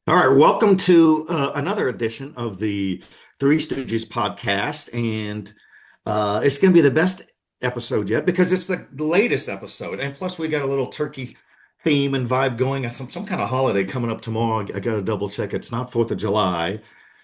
All right, welcome to another edition of the Three Stooges podcast, and it's going to be the best episode yet because it's the latest episode, and plus we got a little turkey theme and vibe going. Some kind of holiday coming up tomorrow. I got to double check. It's not Fourth of July.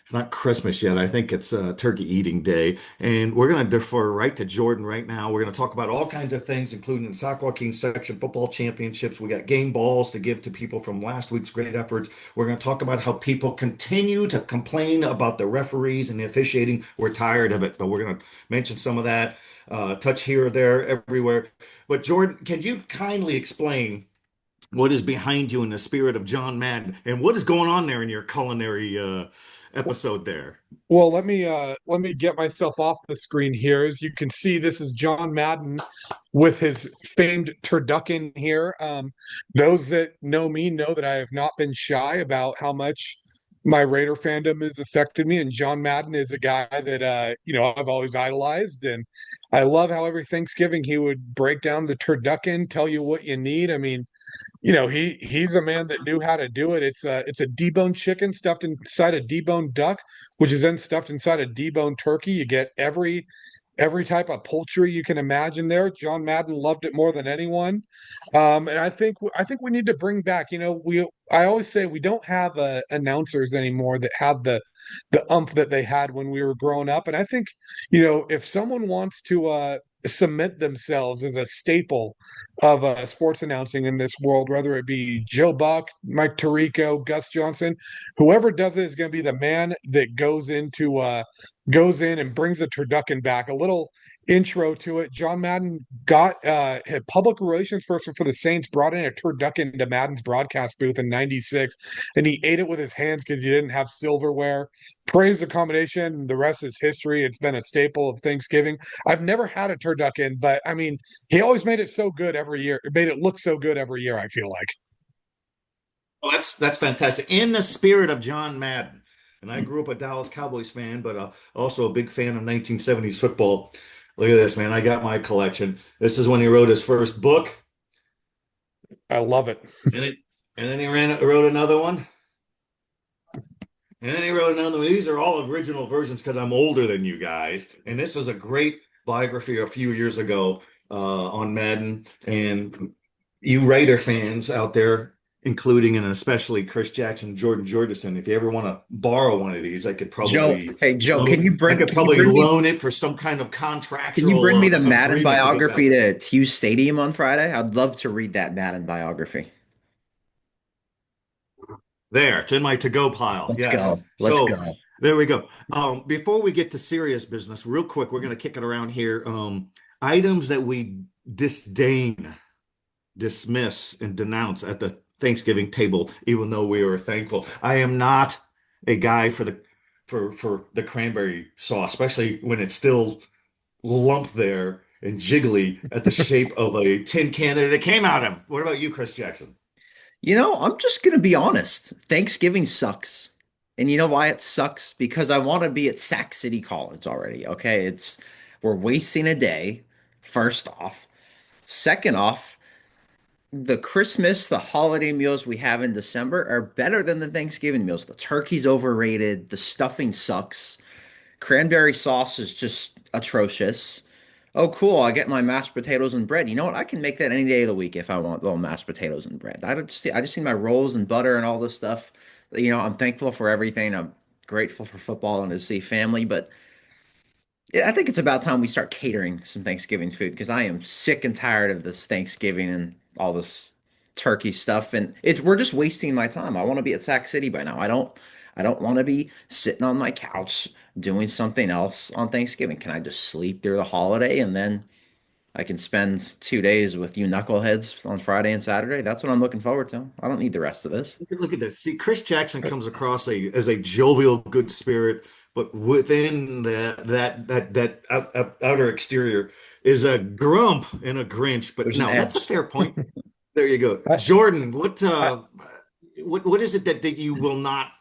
It's not Christmas yet. I think it's Turkey Eating Day. And we're going to defer right to Jordan right now. We're going to talk about all kinds of things, including the Sac-Joaquin Section football championships. We got game balls to give to people from last week's great efforts. We're going to talk about how people continue to complain about the referees and the officiating. We're tired of it, but we're going to mention some of that, touch here, there, everywhere. But Jordan, can you kindly explain what is behind you in the spirit of John Madden and what is going on there in your culinary episode there? Well, let me get myself off the screen here. As you can see, this is John Madden with his famed turducken here. Those that know me know that I have not been shy about how much my Raider fandom has affected me, and John Madden is a guy that I've always idolized, and I love how every Thanksgiving he would break down the turducken, tell you what you need. I mean, he's a man that knew how to do it. It's a deboned chicken stuffed inside a deboned duck, which is then stuffed inside a deboned turkey. You get every type of poultry you can imagine there. John Madden loved it more than anyone. And I think we need to bring back, I always say we don't have announcers anymore that have the umph that they had when we were growing up. And I think, if someone wants to cement themselves as a staple of sports announcing in this world, whether it be Joe Buck, Mike Tirico, Gus Johnson, whoever does it is going to be the man that goes in and brings the turducken back. A little intro to it. John Madden got a public relations person for the Saints, brought in a turducken to Madden's broadcast booth in '96, and he ate it with his hands because he didn't have silverware. Praised the combination. The rest is history. It's been a staple of Thanksgiving. I've never had a turducken, but I mean, he always made it so good every year. It made it look so good every year, I feel like. Well, that's fantastic. In the spirit of John Madden, and I grew up a Dallas Cowboys fan, but also a big fan of 1970s football. Look at this, man. I got my collection. This is when he wrote his first book, I love it. and it, and then he wrote another one, and then he wrote another one. These are all original versions because I'm older than you guys. And this was a great biography a few years ago on Madden. And you Raider fans out there, including and especially Chris Jackson, Jordan Georgeson, if you ever want to borrow one of these, Joe, hey Joe, I could probably loan it for some kind of can you bring contractual me the Madden agreement to get back. biography to Hughes Stadium on Friday? I'd love to read that Madden biography. There, it's in my to-go pile. Let's Yes. go. Let's So go. there we go. Before we get to serious business, real quick, we're going to kick it around here. Items that we disdain, dismiss, and denounce at the Thanksgiving table, even though we are thankful. I am not a guy for the cranberry sauce, especially when it's still lumped there and jiggly at the shape of a tin can that it came out of. What about you, Chris Jackson? I'm just gonna be honest. Thanksgiving sucks. And you know why it sucks? Because I want to be at Sac City College already. Okay. We're wasting a day, first off. Second off, the Christmas, the holiday meals we have in December are better than the Thanksgiving meals. The turkey's overrated, the stuffing sucks. Cranberry sauce is just atrocious. Oh, cool. I get my mashed potatoes and bread. You know what? I can make that any day of the week if I want little mashed potatoes and bread. I just need my rolls and butter and all this stuff. I'm thankful for everything. I'm grateful for football and to see family, but yeah, I think it's about time we start catering some Thanksgiving food because I am sick and tired of this Thanksgiving and all this turkey stuff. And we're just wasting my time. I want to be at Sac City by now. I don't want to be sitting on my couch doing something else on Thanksgiving. Can I just sleep through the holiday and then I can spend 2 days with you knuckleheads on Friday and Saturday? That's what I'm looking forward to. I don't need the rest of this. Look at this. See, Chris Jackson comes across as a jovial, good spirit, but within that outer exterior is a grump and a Grinch. But There's an no, that's a edge. fair point. There you go. I, Jordan, I, what is it that you will not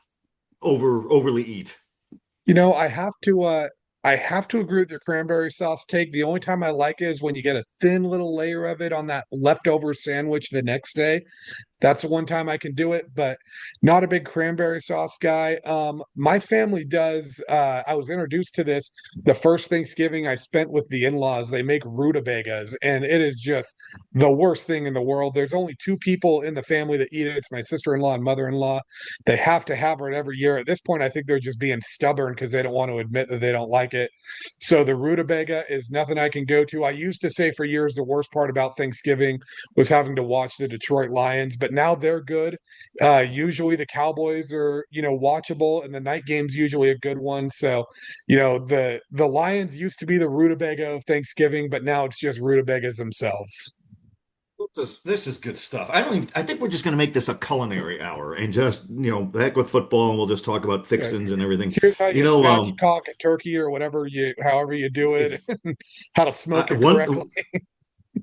overly eat? You know, I have to agree with your cranberry sauce take. The only time I like it is when you get a thin little layer of it on that leftover sandwich the next day. That's the one time I can do it, but not a big cranberry sauce guy. My family does. I was introduced to this the first Thanksgiving I spent with the in-laws. They make rutabagas, and it is just the worst thing in the world. There's only two people in the family that eat it. It's my sister-in-law and mother-in-law. They have to have it every year. At this point, I think they're just being stubborn because they don't want to admit that they don't like it. So the rutabaga is nothing I can go to. I used to say for years the worst part about Thanksgiving was having to watch the Detroit Lions, but now they're good. Usually the Cowboys are, watchable, and the night game's usually a good one. So, the Lions used to be the rutabaga of Thanksgiving, but now it's just rutabagas themselves. This is good stuff. I think we're just going to make this a culinary hour and just, heck with football, and we'll just talk about Yeah. fixins and everything. Here's how You you know, spatchcock a turkey or however you do it, it's how to smoke it one. correctly.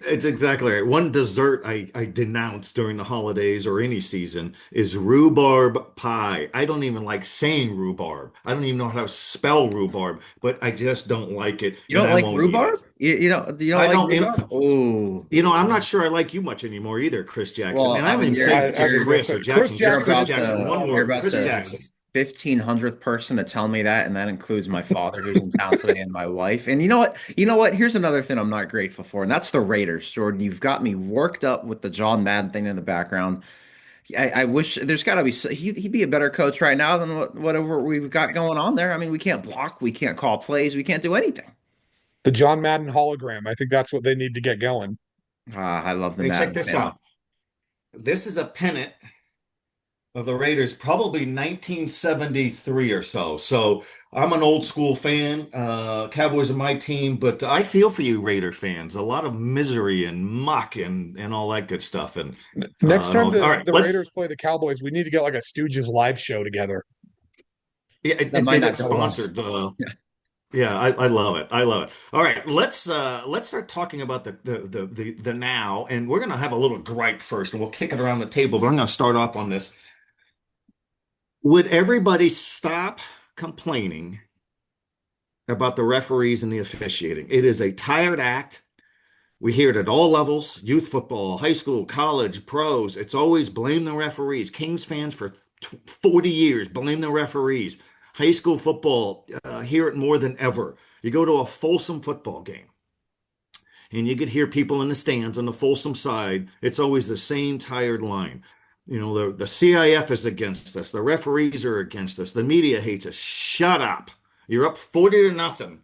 It's exactly right. One dessert I denounce during the holidays or any season is rhubarb pie. I don't even like saying rhubarb. I don't even know how to spell rhubarb, but I just don't like it, You and don't I like won't eat rhubarb? it. You don't I like don't, rhubarb? Oh, I'm not sure I like you much anymore either, Chris Jackson. well, And I I don't mean, even you're say I just think you're that's Chris or it. Chris Jackson, just you're Chris about Jackson Jackson. the One you're word, about Chris the Jackson. is 1500th person to tell me that, and that includes my father who's in town today and my wife. And you know what? You know what? Here's another thing I'm not grateful for, and that's the Raiders, Jordan. You've got me worked up with the John Madden thing in the background. I wish there's got to be he'd be a better coach right now than whatever we've got going on there. I mean, we can't block, we can't call plays, we can't do anything. the John Madden hologram. I think that's what they need to get going. I love the Hey, check Madden this family. out. This is a pennant of the Raiders, probably 1973 or so. So I'm an old school fan. Cowboys are my team, but I feel for you, Raider fans. A lot of misery and muck and all that good stuff. Next And time all the right, the let's. Raiders play the Cowboys, we need to get like a Stooges live show together. Yeah, That might not it's go well. sponsored. Yeah, I love it. I love it. All right, let's start talking about the now, and we're gonna have a little gripe first, and we'll kick it around the table. But I'm gonna start off on this. Would everybody stop complaining about the referees and the officiating? It is a tired act. We hear it at all levels, youth football, high school, college, pros. It's always blame the referees. Kings fans for 40 years, blame the referees. High school football, hear it more than ever. You go to a Folsom football game and you could hear people in the stands on the Folsom side. It's always the same tired line. The CIF is against us. The referees are against us. The media hates us. Shut up. You're up 40 to nothing.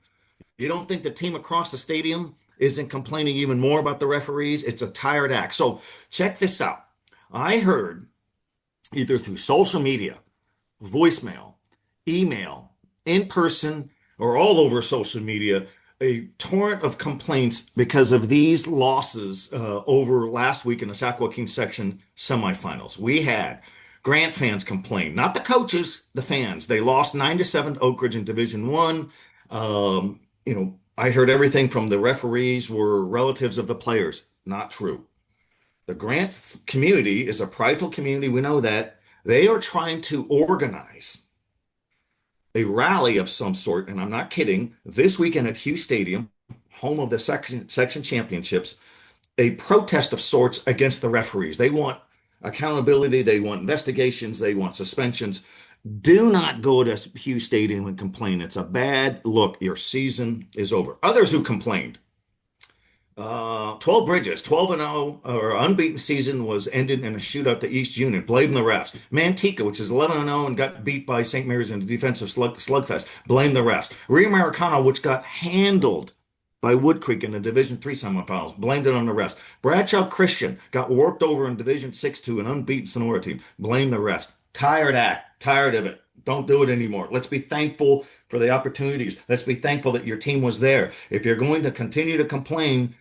You don't think the team across the stadium isn't complaining even more about the referees? It's a tired act. So check this out. I heard either through social media, voicemail, email, in person, or all over social media, a torrent of complaints because of these losses over last week in the Sac-Joaquin Section semifinals. We had Grant fans complain, not the coaches, the fans. They lost 9-7 to Oak Ridge in Division One. I heard everything from the referees were relatives of the players. Not true. The Grant community is a prideful community. We know that. They are trying to organize a rally of some sort, and I'm not kidding, this weekend at Hughes Stadium, home of the section championships, a protest of sorts against the referees. They want accountability, they want investigations, they want suspensions. Do not go to Hughes Stadium and complain. It's a bad look. Your season is over. Others who complained. 12 Bridges, 12-0 or unbeaten season was ended in a shootout to East Union. Blame the refs. Manteca, which is 11-0 and got beat by St. Mary's in a defensive slugfest. Blame the refs. Rio Americano, which got handled by Wood Creek in the Division III semifinals. Blamed it on the refs. Bradshaw Christian got worked over in Division VI to an unbeaten Sonora team. Blame the refs. Tired act. Tired of it. Don't do it anymore. Let's be thankful for the opportunities. Let's be thankful that your team was there. If you're going to continue to complain,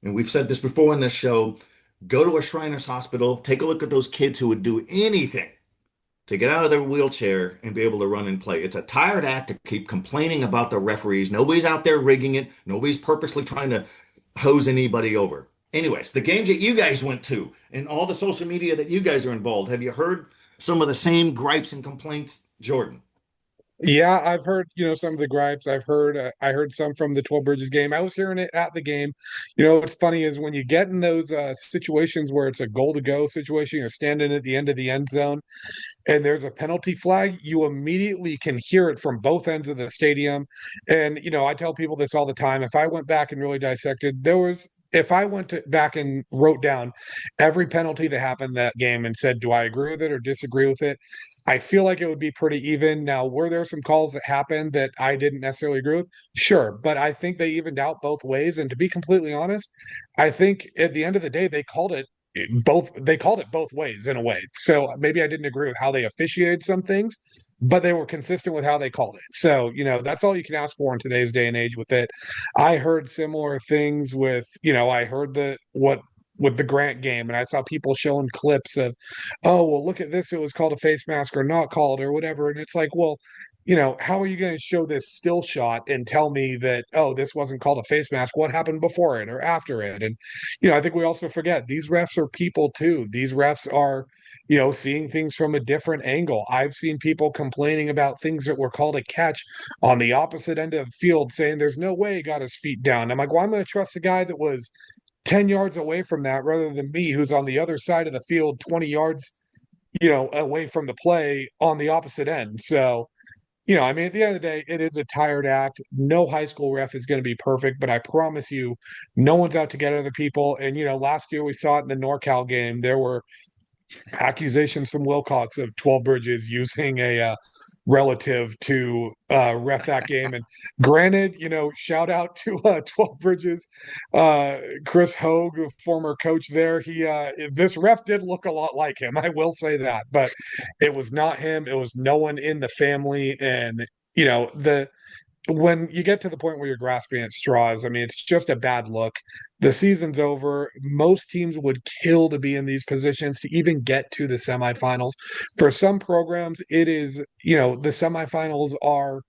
and we've said this before in this show, go to a Shriners Hospital, take a look at those kids who would do anything to get out of their wheelchair and be able to run and play. It's a tired act to keep complaining about the referees. Nobody's out there rigging it. Nobody's purposely trying to hose anybody over. Anyways, the games that you guys went to and all the social media that you guys are involved, have you heard some of the same gripes and complaints, Jordan? Yeah, I've heard, some of the gripes. I heard some from the 12 Bridges game. I was hearing it at the game. What's funny is when you get in those situations where it's a goal to go situation, you're standing at the end of the end zone and there's a penalty flag, you immediately can hear it from both ends of the stadium. And, I tell people this all the time. If I went back and really dissected, if I back and wrote down every penalty that happened that game and said, do I agree with it or disagree with it? I feel like it would be pretty even. Now, were there some calls that happened that I didn't necessarily agree with? Sure, but I think they evened out both ways. And to be completely honest, I think at the end of the day, they called it both ways in a way. So maybe I didn't agree with how they officiated some things, but they were consistent with how they called it. So, that's all you can ask for in today's day and age with it. I heard similar things with, I heard with the Grant game, and I saw people showing clips of, oh, well, look at this. It was called a face mask or not called or whatever. And it's like, well, how are you going to show this still shot and tell me that, oh, this wasn't called a face mask? What happened before it or after it? And, I think we also forget these refs are people too. These refs are, seeing things from a different angle. I've seen people complaining about things that were called a catch on the opposite end of the field saying there's no way he got his feet down. I'm like, well, I'm going to trust the guy that was 10 yards away from that rather than me who's on the other side of the field 20 yards away from the play on the opposite end. So I mean, at the end of the day, it is a tired act. No high school ref is going to be perfect, but I promise you, no one's out to get other people. And, last year we saw it in the NorCal game. There were accusations from Wilcox of 12 Bridges using a relative to ref that game. And granted, shout out to 12 Bridges, Chris Hogue, former coach there. This ref did look a lot like him. I will say that, but it was not him. It was no one in the family. And, the when you get to the point where you're grasping at straws, I mean, it's just a bad look. The season's over. Most teams would kill to be in these positions to even get to the semifinals. For some programs, it is, the semifinals are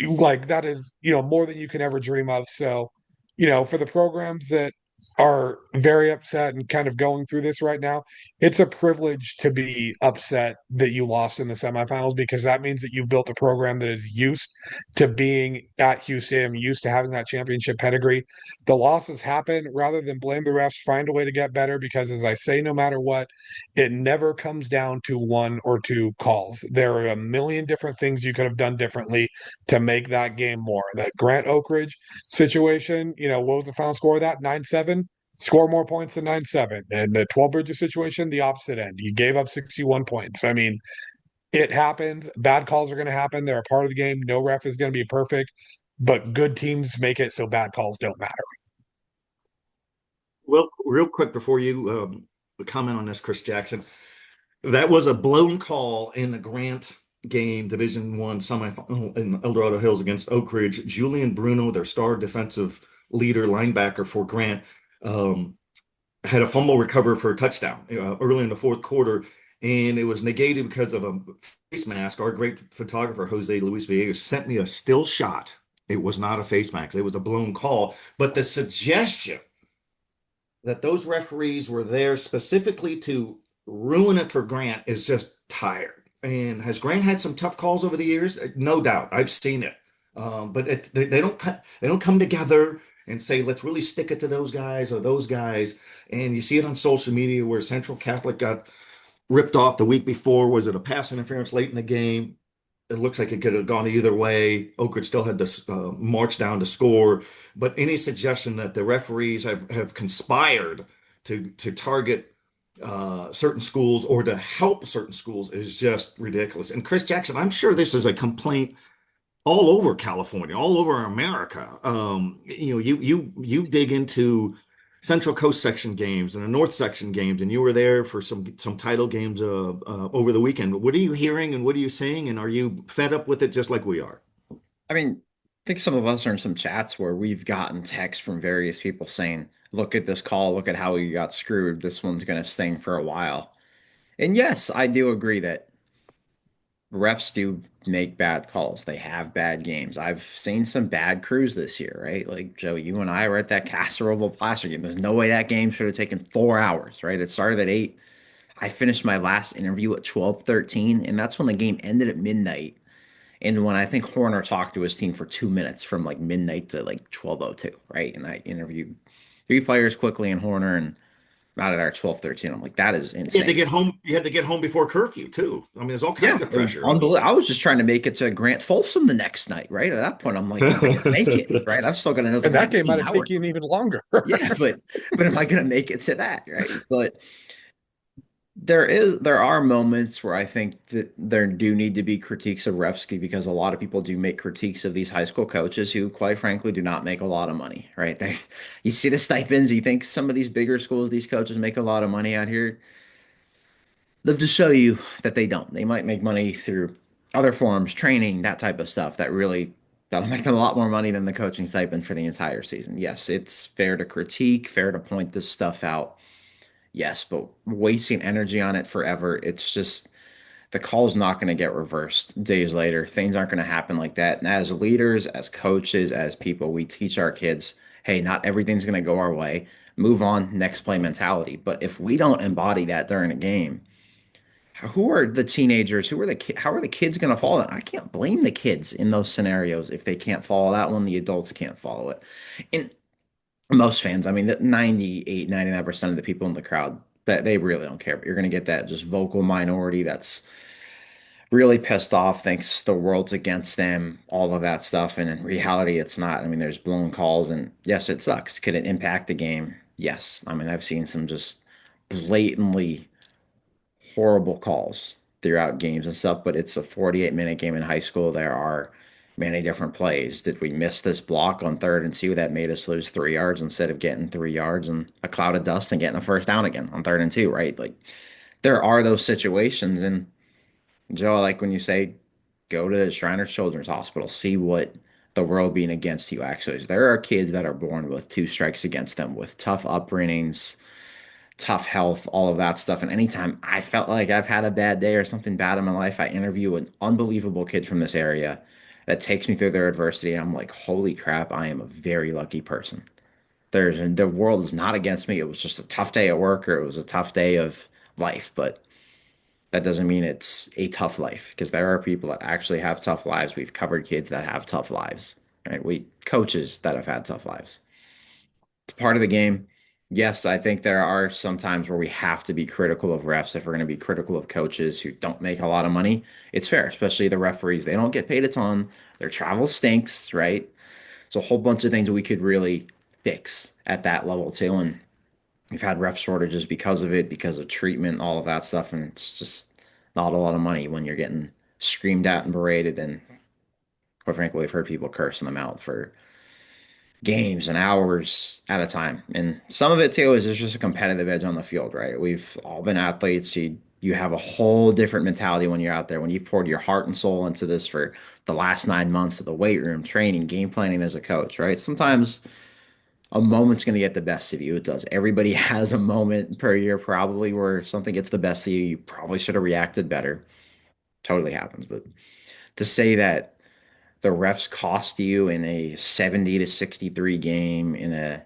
like that is, more than you can ever dream of. So, for the programs that are very upset and kind of going through this right now, it's a privilege to be upset that you lost in the semifinals because that means that you've built a program that is used to being at Houston, used to having that championship pedigree. The losses happen rather than blame the refs, find a way to get better because, as I say, no matter what, it never comes down to one or two calls. There are a million different things you could have done differently to make that game more. That Grant Oak Ridge situation, what was the final score of that? 9-7? Score more points than 9-7. And the 12 Bridges situation, the opposite end. You gave up 61 points. I mean, it happens. Bad calls are going to happen. They're a part of the game. No ref is going to be perfect, but good teams make it so bad calls don't matter. Well, real quick before you comment on this, Chris Jackson, that was a blown call in the Grant game, Division One semifinal in El Dorado Hills against Oak Ridge. Julian Bruno, their star defensive leader, linebacker for Grant, um, had a fumble recover for a touchdown early in the fourth quarter, and it was negated because of a face mask. Our great photographer, Jose Luis Villegas, sent me a still shot. It was not a face mask. It was a blown call. But the suggestion that those referees were there specifically to ruin it for Grant is just tired. And has Grant had some tough calls over the years? No doubt. I've seen it. But they don't come together and say, let's really stick it to those guys or those guys. And you see it on social media where Central Catholic got ripped off the week before. Was it a pass interference late in the game? It looks like it could have gone either way. Oak Ridge still had to march down to score. But any suggestion that the referees have conspired to target certain schools or to help certain schools is just ridiculous. And Chris Jackson, I'm sure this is a complaint all over California, all over America. You dig into Central Coast section games and the North section games, and you were there for some title games over the weekend. What are you hearing and what are you seeing? And are you fed up with it just like we are? I mean, I think some of us are in some chats where we've gotten texts from various people saying, look at this call, look at how we got screwed. This one's going to sting for a while. And yes, I do agree that refs do make bad calls. They have bad games. I've seen some bad crews this year, right? Like Joe, you and I were at that Castle Placer game. There's no way that game should have taken 4 hours, right? It started at 8. I finished my last interview at 12:13, and that's when the game ended at midnight. And when I think Horner talked to his team for 2 minutes from like midnight to like 12:02, right? And I interviewed three players quickly in Horner and out of there 12:13. I'm like, that is You had to insane. get home. You had to get home before curfew too. I mean, there's all Yeah, kinds of it was pressure. unbelievable. I was just trying to make it to Grant Folsom the next night, right? At that point, I'm like, am I gonna make it? Right? I'm still gonna know the And that game might 19 have hours. taken even longer. Yeah, but am I gonna make it to that, right? But there are moments where I think that there do need to be critiques of Refsky because a lot of people do make critiques of these high school coaches who, quite frankly, do not make a lot of money, right? You see the stipends, you think some of these bigger schools, these coaches make a lot of money out here. Live to show you that they don't. They might make money through other forms, training, that type of stuff that'll make them a lot more money than the coaching stipend for the entire season. Yes, it's fair to critique, fair to point this stuff out. Yes, but wasting energy on it forever, it's just the call's not going to get reversed days later. Things aren't going to happen like that. And as leaders, as coaches, as people, we teach our kids, hey, not everything's going to go our way. Move on, next play mentality. But if we don't embody that during a game, who are the teenagers? How are the kids going to follow that? I can't blame the kids in those scenarios if they can't follow that one. The adults can't follow it. And most fans, I mean, the 98, 99% of the people in the crowd, that they really don't care. But you're going to get that just vocal minority that's really pissed off, thinks the world's against them, all of that stuff. And in reality, it's not. I mean, there's blown calls, and yes, it sucks. Could it impact the game? Yes. I mean, I've seen some just blatantly horrible calls throughout games and stuff, but it's a 48-minute game in high school. There are many different plays. Did we miss this block on 3rd and 2 that made us lose 3 yards instead of getting 3 yards and a cloud of dust and getting a first down again on 3rd and 2, right? Like there are those situations. And Joe, like when you say go to the Shriners Children's Hospital, see what the world being against you actually is. There are kids that are born with two strikes against them, with tough upbringings, tough health, all of that stuff. And anytime I felt like I've had a bad day or something bad in my life, I interview an unbelievable kid from this area that takes me through their adversity. And I'm like, holy crap, I am a very lucky person. The world is not against me. It was just a tough day at work or it was a tough day of life, but that doesn't mean it's a tough life because there are people that actually have tough lives. We've covered kids that have tough lives, right? We coaches that have had tough lives. It's part of the game. Yes, I think there are some times where we have to be critical of refs if we're going to be critical of coaches who don't make a lot of money. It's fair, especially the referees. They don't get paid a ton. Their travel stinks, right? So a whole bunch of things we could really fix at that level too. And we've had ref shortages because of it, because of treatment, all of that stuff. And it's just not a lot of money when you're getting screamed at and berated. And quite frankly, I've heard people cursing them out for games and hours at a time. And some of it too is there's just a competitive edge on the field, right? We've all been athletes. You have a whole different mentality when you're out there. When you've poured your heart and soul into this for the last 9 months of the weight room, training, game planning as a coach, right? Sometimes a moment's going to get the best of you. It does. Everybody has a moment per year probably where something gets the best of you. You probably should have reacted better. Totally happens. But to say that the refs cost you in a 70-63 game, in a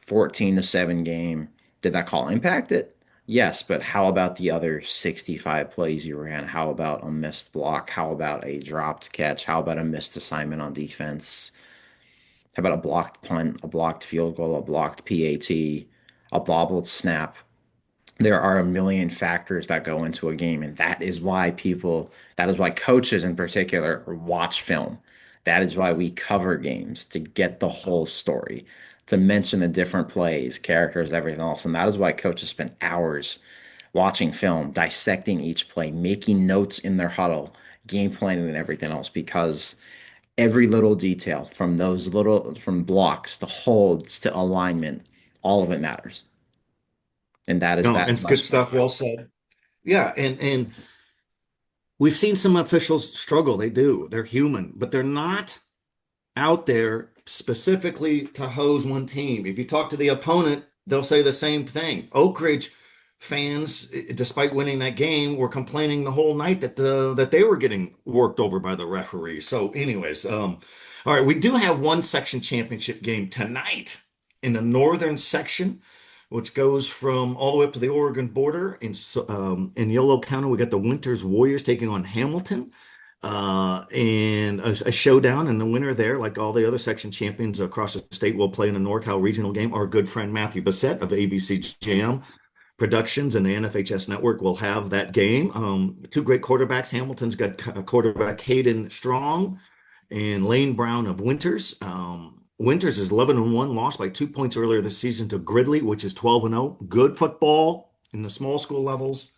14-7 game. Did that call impact it? Yes, but how about the other 65 plays you ran? How about a missed block? How about a dropped catch? How about a missed assignment on defense? How about a blocked punt, a blocked field goal, a blocked PAT, a bobbled snap? There are a million factors that go into a game, and that is why coaches in particular watch film. That is why we cover games to get the whole story, to mention the different plays, characters, everything else. And that is why coaches spend hours watching film, dissecting each play, making notes in their huddle, game planning, and everything else, because every little detail from blocks to holds to alignment, all of it matters. And that is No, that and is it's my good story. stuff. Well said. Yeah, and we've seen some officials struggle. They do. They're human, but they're not out there specifically to hose one team. If you talk to the opponent, they'll say the same thing. Oak Ridge fans, despite winning that game, were complaining the whole night that they were getting worked over by the referee. So, anyways, all right, we do have one section championship game tonight in the northern section, which goes from all the way up to the Oregon border in Yolo County. We got the Winters Warriors taking on Hamilton. and a showdown, and the winner there, like all the other section champions across the state, will play in a NorCal regional game. Our good friend Matthew Bissett of ABC Jam Productions and the NFHS Network will have that game. Two great quarterbacks. Hamilton's got quarterback Caden Strong and Lane Brown of Winters. Winters is 11-1, lost by 2 points earlier this season to Gridley, which is 12-0. Good football in the small school levels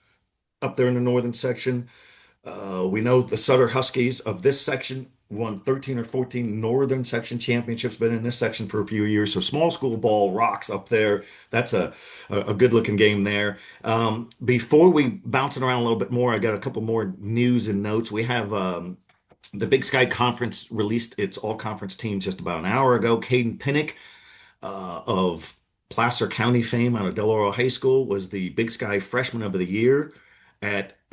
up there in the northern section. We know the Sutter Huskies of this section won 13 or 14 northern section championships, been in this section for a few years. So small school ball rocks up there. That's a good looking game there. Before we bounce it around a little bit more, I got a couple more news and notes. We have the Big Sky Conference released its all conference teams just about an hour ago. Caden Pinnick of Placer County fame out of Del Oro High School was the Big Sky Freshman of the Year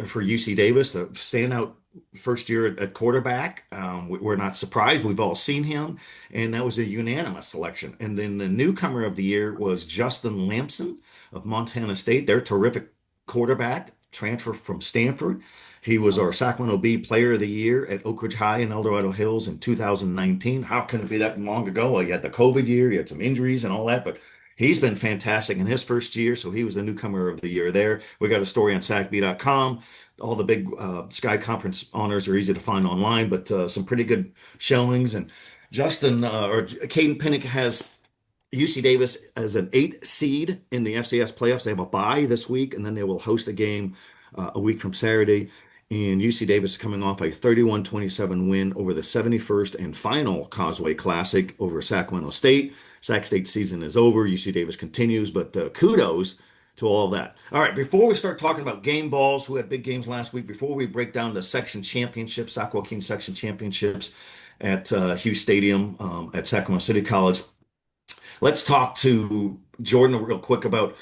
for UC Davis, a standout first year at quarterback. We're not surprised. We've all seen him, and that was a unanimous selection. And then the newcomer of the year was Justin Lampson of Montana State. They're terrific quarterback, transfer from Stanford. He was our Sacramento Bee Player of the Year at Oak Ridge High in El Dorado Hills in 2019. How can it be that long ago? Well, you had the COVID year, you had some injuries and all that, but he's been fantastic in his first year, so he was the newcomer of the year there. We got a story on SacBee.com. All the big Sky Conference honors are easy to find online, but some pretty good showings. And Caden Pinnick has UC Davis as an 8th seed in the FCS playoffs. They have a bye this week, and then they will host a game a week from Saturday. And UC Davis is coming off a 31-27 win over the 71st and final Causeway Classic over Sacramento State. Sac State season is over. UC Davis continues, but kudos to all of that. All right, before we start talking about game balls, who had big games last week, before we break down the section championships, Sac-Joaquin Section championships at Hughes Stadium at Sacramento City College, let's talk to Jordan real quick about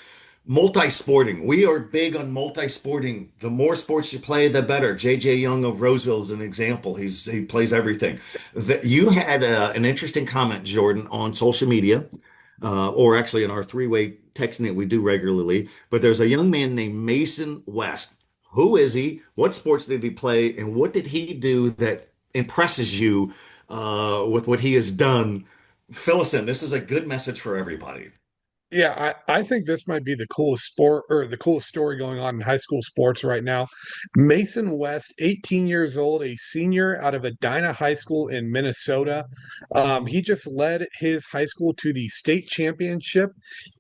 multi-sporting. We are big on multi-sporting. The more sports you play, the better. J.J. Young of Roseville is an example. He plays everything. You had an interesting comment, Jordan, on social media, or actually in our three-way texting that we do regularly. But there's a young man named Mason West. Who is he? What sports did he play? And what did he do that impresses you with what he has done? Fill us in. This is a good message for everybody. Yeah, I think this might be the coolest sport or the coolest story going on in high school sports right now. Mason West, 18 years old, a senior out of Edina High School in Minnesota. He just led his high school to the state championship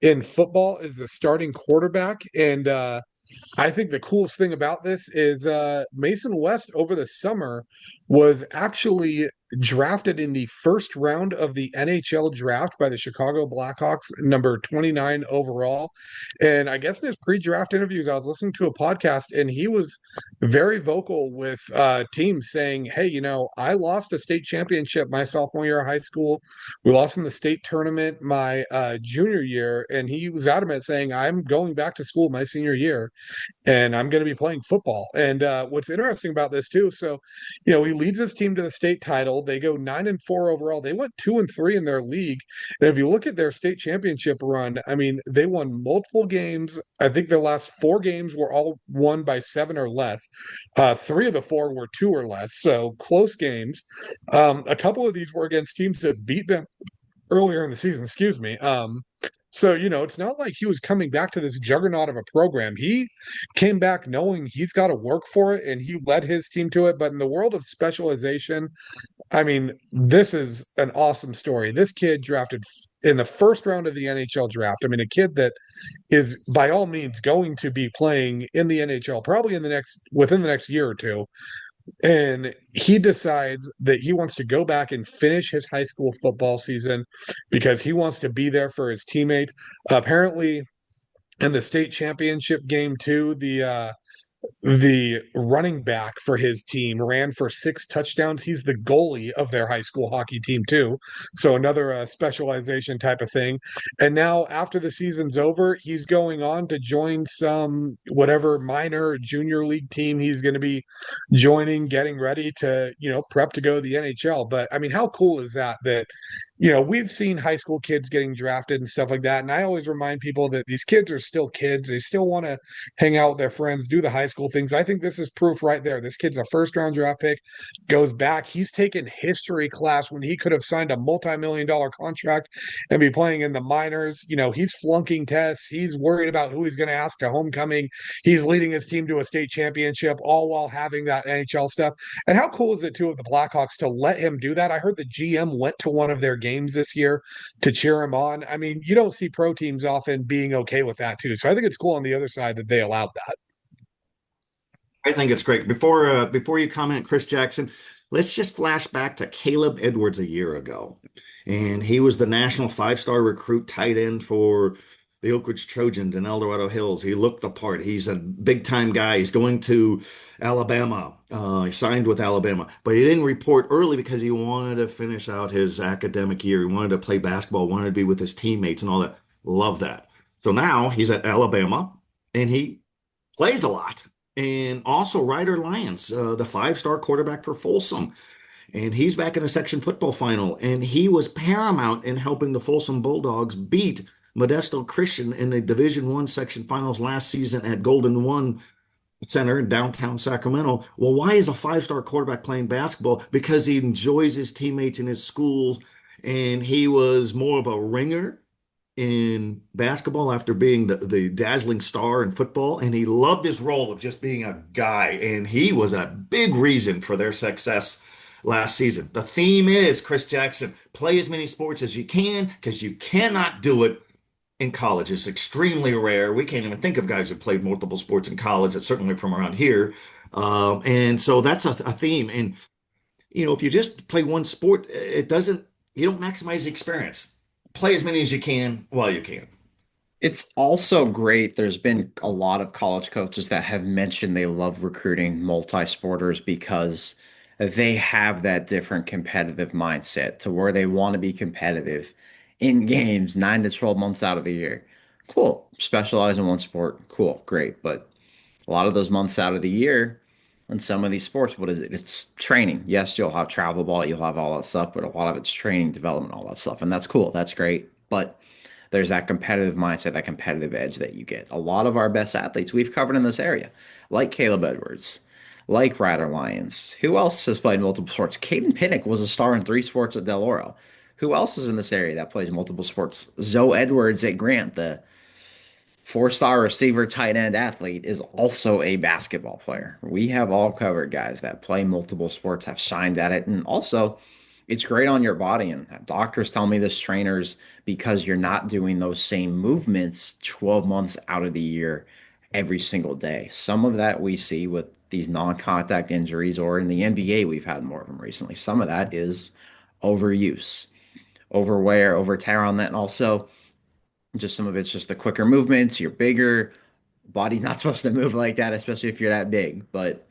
in football as a starting quarterback. And I think the coolest thing about this is Mason West over the summer was actually drafted in the first round of the NHL draft by the Chicago Blackhawks, number 29 overall. And I guess in his pre-draft interviews, I was listening to a podcast and he was very vocal with teams saying, hey, I lost a state championship my sophomore year of high school. We lost in the state tournament my junior year. And he was adamant saying, I'm going back to school my senior year and I'm going to be playing football. And what's interesting about this too, so he leads his team to the state title. They go 9-4 overall. They went 2-3 in their league. And if you look at their state championship run, I mean, they won multiple games. I think their last 4 games were all won by 7 or less. 3 of the 4 were 2 or less, so close games. A couple of these were against teams that beat them earlier in the season. Excuse me. So, it's not like he was coming back to this juggernaut of a program. He came back knowing he's got to work for it, and he led his team to it. But in the world of specialization, I mean, this is an awesome story. This kid drafted in the first round of the NHL draft. I mean, a kid that is by all means going to be playing in the NHL probably within the next year or two. And he decides that he wants to go back and finish his high school football season because he wants to be there for his teammates. Apparently, in the state championship game too, the running back for his team ran for 6 touchdowns. He's the goalie of their high school hockey team too. So another specialization type of thing. And now after the season's over, he's going on to join some whatever minor junior league team he's going to be joining, getting ready to, prep to go to the NHL. But I mean, how cool is that we've seen high school kids getting drafted and stuff like that. And I always remind people that these kids are still kids. They still want to hang out with their friends, do the high school things. I think this is proof right there. This kid's a first round draft pick, goes back. He's taken history class when he could have signed a multi-million-dollar contract and be playing in the minors. He's flunking tests. He's worried about who he's going to ask to homecoming. He's leading his team to a state championship, all while having that NHL stuff. And how cool is it, too, of the Blackhawks to let him do that? I heard the GM went to one of their games this year to cheer him on. I mean, you don't see pro teams often being okay with that, too. So I think it's cool on the other side that they allowed that. I think it's great. Before you comment, Chris Jackson, let's just flash back to Caleb Edwards a year ago. And he was the national five-star recruit tight end for the Oak Ridge Trojans in El Dorado Hills. He looked the part. He's a big-time guy. He's going to Alabama. He signed with Alabama, but he didn't report early because he wanted to finish out his academic year. He wanted to play basketball, wanted to be with his teammates and all that. Love that. So now he's at Alabama and he plays a lot. And also Ryder Lyons, the five-star quarterback for Folsom. And he's back in a section football final. And he was paramount in helping the Folsom Bulldogs beat Modesto Christian in the Division I section finals last season at Golden One Center in downtown Sacramento. Well, why is a five-star quarterback playing basketball? Because he enjoys his teammates in his schools. And he was more of a ringer in basketball after being the dazzling star in football. And he loved his role of just being a guy. And he was a big reason for their success last season. The theme is, Chris Jackson, play as many sports as you can because you cannot do it in college. It's extremely rare. We can't even think of guys who played multiple sports in college. That's certainly from around here. And so that's a theme. And, if you just play one sport, you don't maximize the experience. Play as many as you can while you can. It's also great. There's been a lot of college coaches that have mentioned they love recruiting multi-sporters because they have that different competitive mindset to where they want to be competitive in games 9 to 12 months out of the year. Cool. Specialize in one sport. Cool. Great. But a lot of those months out of the year in some of these sports, what is it? It's training. Yes, you'll have travel ball, you'll have all that stuff, but a lot of it's training, development, all that stuff. And that's cool. That's great. But there's that competitive mindset, that competitive edge that you get. A lot of our best athletes we've covered in this area, like Caleb Edwards, like Ryder Lyons. Who else has played multiple sports? Caden Pinnock was a star in 3 sports at Del Oro. Who else is in this area that plays multiple sports? Zoe Edwards at Grant, the 4-star receiver tight end athlete, is also a basketball player. We have all covered guys that play multiple sports, have shined at it, and also it's great on your body. And doctors tell me this, trainers, because you're not doing those same movements 12 months out of the year every single day. Some of that we see with these non-contact injuries, or in the NBA, we've had more of them recently. Some of that is overuse, overwear, over tear on that, and also just some of it's just the quicker movements. You're bigger. Body's not supposed to move like that, especially if you're that big. But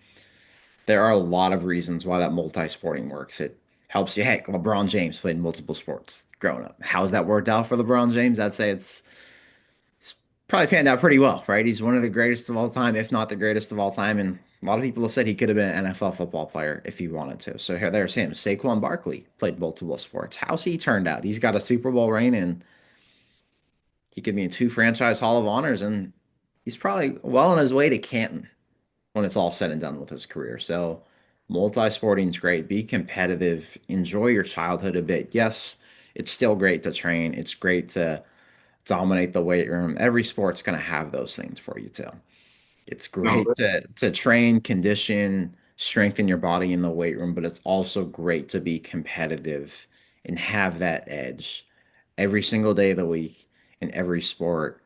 there are a lot of reasons why that multi-sporting works. It helps you. Heck, LeBron James played multiple sports growing up. How's that worked out for LeBron James? I'd say it's probably panned out pretty well, right? He's one of the greatest of all time, if not the greatest of all time. And a lot of people have said he could have been an NFL football player if he wanted to. So here, there's him. Saquon Barkley played multiple sports. How's he turned out? He's got a Super Bowl ring, and he could be in 2 franchise Hall of Honors, and he's probably well on his way to Canton when it's all said and done with his career. So multi-sporting is great. Be competitive. Enjoy your childhood a bit. Yes, it's still great to train. It's great to dominate the weight room. Every sport's going to have those things for you too. It's No, great to train, condition, strengthen your body in the weight room, but it's also great to be competitive and have that edge every single day of the week in every sport,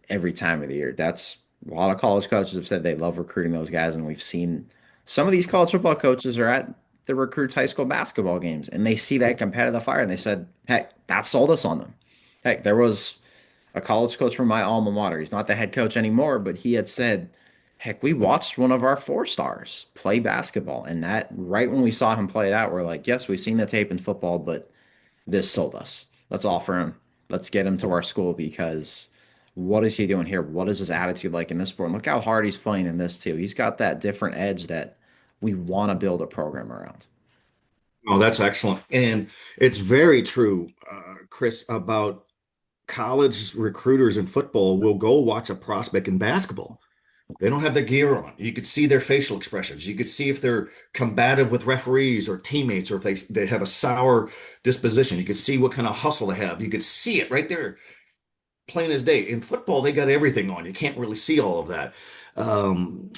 every time of the year. That's a lot of college coaches have said they love recruiting those guys, and we've seen some of these college football coaches are at the recruits' high school basketball games, and they see that competitive fire, and they said, "Heck, that sold us on them." Heck, there was a college coach from my alma mater. He's not the head coach anymore, but he had said, "Heck, we watched one of our 4 stars play basketball," and that right when we saw him play that, we're like, "Yes, we've seen the tape in football, but this sold us. Let's offer him. Let's get him to our school because." What is he doing here? What is his attitude like in this sport? And look how hard he's playing in this too. He's got that different edge that we want to build a program around. Oh, that's excellent. And it's very true, Chris, about college recruiters in football will go watch a prospect in basketball. They don't have their gear on. You could see their facial expressions. You could see if they're combative with referees or teammates, or if they have a sour disposition. You could see what kind of hustle they have. You could see it right there, plain as day. In football, they got everything on. You can't really see all of that. Um,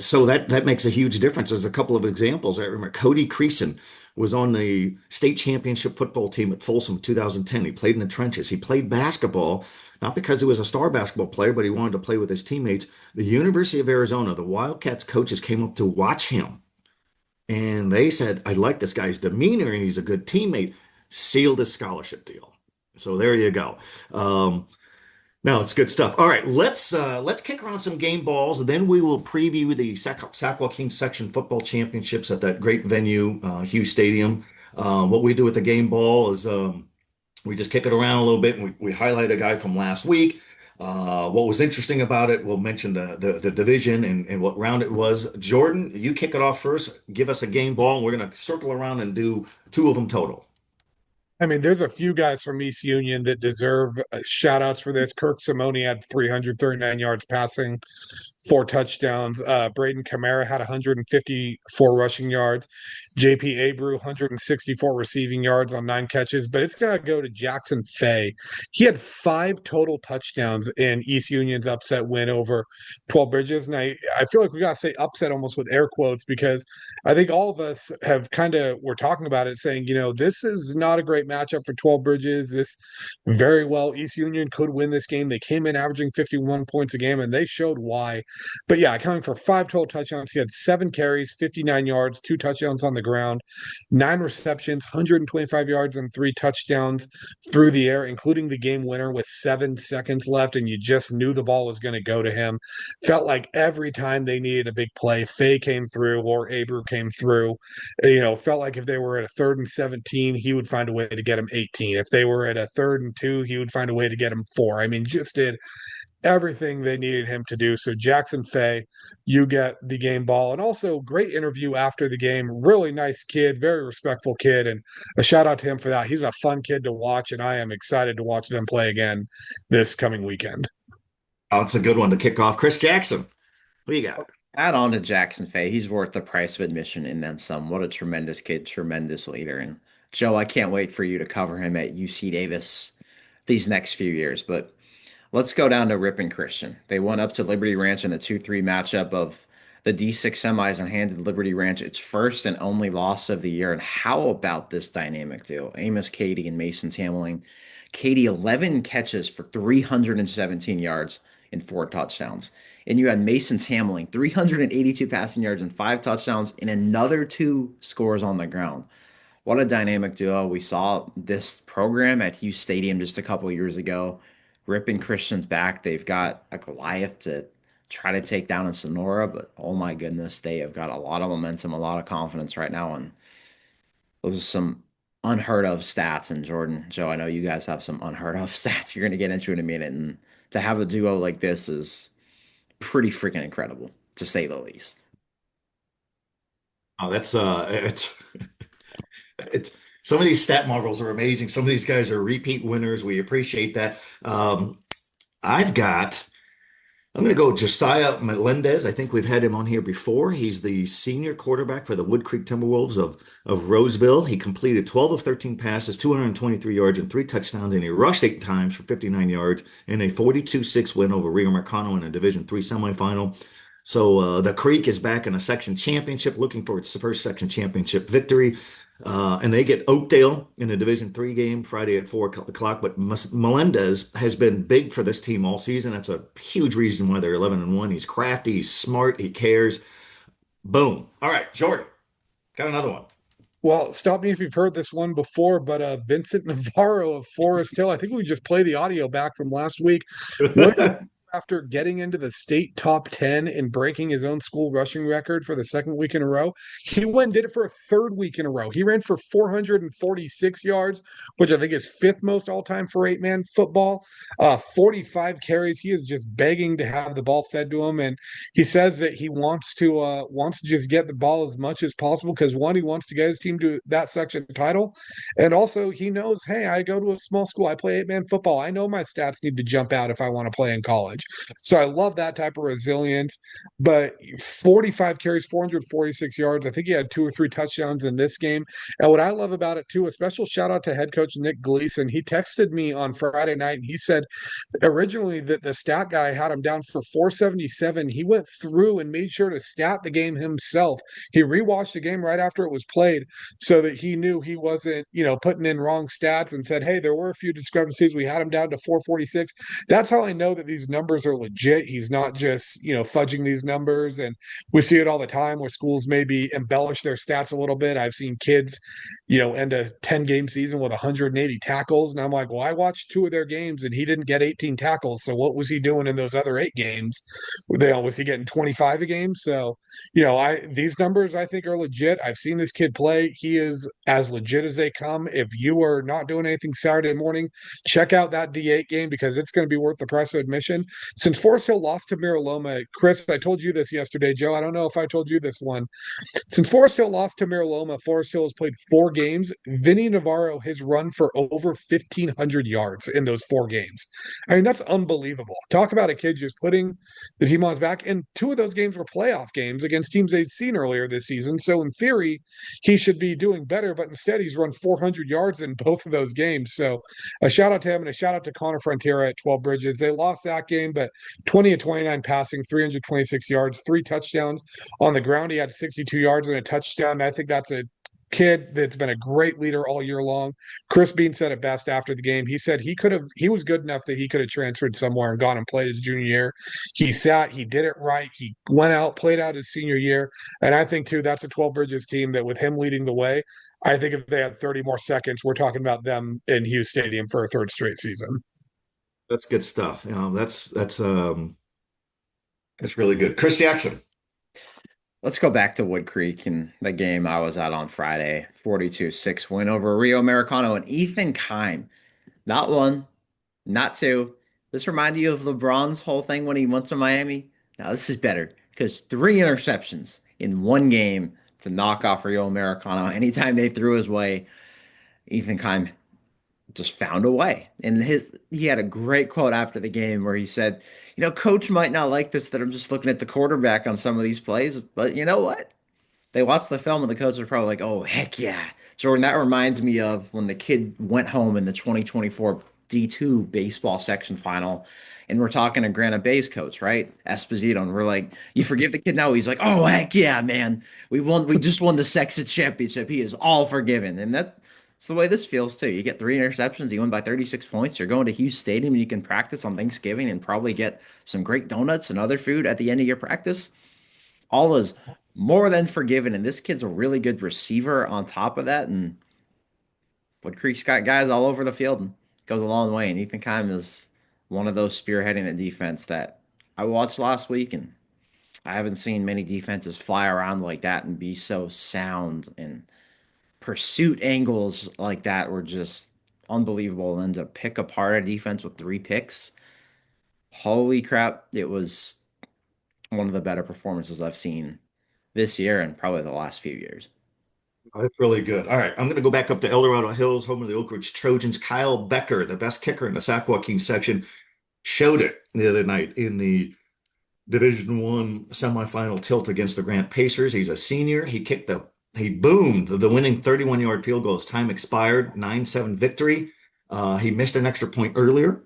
so that makes a huge difference. There's a couple of examples. I remember Cody Creason was on the state championship football team at Folsom in 2010. He played in the trenches. He played basketball, not because he was a star basketball player, but he wanted to play with his teammates. The University of Arizona, the Wildcats coaches came up to watch him, and they said, I like this guy's demeanor and he's a good teammate. Sealed his scholarship deal. So there you go. No, it's good stuff. All right, let's kick around some game balls, and then we will preview the Sac-Joaquin Section football championships at that great venue, Hughes Stadium. What we do with the game ball is we just kick it around a little bit, and we highlight a guy from last week. What was interesting about it, we'll mention the division and what round it was. Jordan, you kick it off first. Give us a game ball, and we're going to circle around and do two of them total. I mean, there's a few guys from East Union that deserve shout outs for this. Kirk Simone had 339 yards passing, 4 touchdowns. Braden Kamara had 154 rushing yards. JP Abreu, 164 receiving yards on 9 catches. But it's got to go to Jackson Fay. He had 5 total touchdowns in East Union's upset win over 12 Bridges. And I feel like we got to say upset almost with air quotes, because I think all of us have we're talking about it saying, this is not a great matchup for 12 Bridges. This very well, East Union could win this game. They came in averaging 51 points a game, and they showed why. But yeah, accounting for 5 total touchdowns, he had 7 carries, 59 yards, 2 touchdowns on the ground, 9 receptions, 125 yards, and 3 touchdowns through the air, including the game winner with 7 seconds left. And you just knew the ball was going to go to him. Felt like every time they needed a big play, Fay came through or Abreu came through. Felt like if they were at a 3rd and 17, he would find a way to get him 18. If they were at a 3rd and 2, he would find a way to get him 4. I mean, just did everything they needed him to do. So Jackson Fay, you get the game ball. And also great interview after the game. Really nice kid, very respectful kid. And a shout out to him for that. He's a fun kid to watch, and I am excited to watch them play again this coming weekend. Oh, it's a good one to kick off. Chris Jackson, what do you got? Add on to Jackson Fay. He's worth the price of admission and then some. What a tremendous kid, tremendous leader. And Joe, I can't wait for you to cover him at UC Davis these next few years. But let's go down to Ripon Christian. They went up to Liberty Ranch in the 2-3 matchup of the D6 semis and handed Liberty Ranch its first and only loss of the year. And how about this dynamic duo? Amos Cady and Mason Tamling. Cady, 11 catches for 317 yards and 4 touchdowns. And you had Mason Tamling, 382 passing yards and 5 touchdowns, and another 2 scores on the ground. What a dynamic duo. We saw this program at Hughes Stadium just a couple of years ago. Ripon Christian's back. They've got a Goliath to try to take down in Sonora, but oh my goodness, they have got a lot of momentum, a lot of confidence right now. And those are some unheard of stats. And Jordan, Joe, I know you guys have some unheard of stats you're going to get into in a minute. And to have a duo like this is pretty freaking incredible, to say the least. Oh, that's it's some of these stat marvels are amazing. Some of these guys are repeat winners. We appreciate that. I've got I'm going to go Josiah Melendez. I think we've had him on here before. He's the senior quarterback for the Wood Creek Timberwolves of Roseville. He completed 12 of 13 passes, 223 yards, and 3 touchdowns, and he rushed 8 times for 59 yards in a 42-6 win over Rio Marcano in a Division III semifinal. So the Creek is back in a section championship, looking for its first section championship victory. And they get Oakdale in a Division III game Friday at 4 o'clock. But Melendez has been big for this team all season. That's a huge reason why they're 11-1. He's crafty, he's smart, he cares. Boom. All right, Jordan, got another one. Well, stop me if you've heard this one before, but Vincent Navarro of Forest Hill. I think we just play the audio back from last week. What after getting into the state top 10 and breaking his own school rushing record for the second week in a row, he went and did it for a third week in a row. He ran for 446 yards, which I think is fifth most all time for 8-man football. 45 carries. He is just begging to have the ball fed to him, and he says that he wants to just get the ball as much as possible because one, he wants to get his team to that section title, and also he knows, hey, I go to a small school, I play 8-man football, I know my stats need to jump out if I want to play in college. So I love that type of resilience. But 45 carries, 446 yards. I think he had 2 or 3 touchdowns in this game. And what I love about it too, a special shout out to head coach Nick Gleason. He texted me on Friday night and he said originally that the stat guy had him down for 477. He went through and made sure to stat the game himself. He rewatched the game right after it was played so that he knew he wasn't, putting in wrong stats, and said, hey, there were a few discrepancies. We had him down to 446. That's how I know that these numbers are legit. He's not just, fudging these numbers. And we see it all the time where schools maybe embellish their stats a little bit. I've seen kids, end a 10-game season with 180 tackles. And I'm like, well, I watched 2 of their games and he didn't get 18 tackles. So what was he doing in those other 8 games? Was he getting 25 a game? So, these numbers I think are legit. I've seen this kid play. He is as legit as they come. If you are not doing anything Saturday morning, check out that D8 game because it's going to be worth the price of admission. Since Forest Hill lost to Miraloma, Chris, I told you this yesterday, Joe. I don't know if I told you this one. Since Forest Hill lost to Miraloma, Forest Hill has played 4 games. Vinny Navarro has run for over 1,500 yards in those 4 games. I mean, that's unbelievable. Talk about a kid just putting the team on his back. And 2 of those games were playoff games against teams they'd seen earlier this season. So in theory, he should be doing better, but instead he's run 400 yards in both of those games. So a shout out to him and a shout out to Connor Frontiera at 12 Bridges. They lost that game, but 20 of 29 passing, 326 yards, 3 touchdowns. On the ground, he had 62 yards and a touchdown. And I think that's a kid that's been a great leader all year long. Chris Bean said it best after the game. He said he was good enough that he could have transferred somewhere and gone and played his junior year. He did it right. He went out, played out his senior year. And I think too, that's a 12 Bridges team that with him leading the way, I think if they had 30 more seconds, we're talking about them in Hughes Stadium for a 3rd straight season. That's good stuff. That's really good. Chris Jackson. Let's go back to Wood Creek and the game I was at on Friday. 42-6 win over Rio Americano and Ethan Keim. Not 1, not 2. This reminded you of LeBron's whole thing when he went to Miami? Now this is better because 3 interceptions in 1 game to knock off Rio Americano. Anytime they threw his way, Ethan Keim just found a way. And he had a great quote after the game where he said, coach might not like this, that I'm just looking at the quarterback on some of these plays, but you know what? They watched the film and the coach are probably like, oh, heck yeah. Jordan, that reminds me of when the kid went home in the 2024 D2 baseball section final. And we're talking to Granite Bay's coach, right? Esposito. And we're like, you forgive the kid now? He's like, oh, heck yeah, man. We just won the section championship. He is all forgiven. And that's the way this feels too. You get 3 interceptions, you win by 36 points. You're going to Hughes Stadium and you can practice on Thanksgiving and probably get some great donuts and other food at the end of your practice. All is more than forgiven. And this kid's a really good receiver on top of that. And Wood Creek's got guys all over the field and goes a long way. And Ethan Keim is one of those spearheading the defense that I watched last week. And I haven't seen many defenses fly around like that and be so sound, and pursuit angles like that were just unbelievable. And to pick apart a defense with 3 picks, holy crap, it was one of the better performances I've seen this year and probably the last few years. That's really good. All right, I'm going to go back up to El Dorado Hills, home of the Oak Ridge Trojans. Kyle Becker, the best kicker in the Sac-Joaquin section, showed it the other night in the Division I semifinal tilt against the Grant Pacers. He's a senior. He boomed the winning 31-yard field goal as time expired, 9-7 victory. He missed an extra point earlier,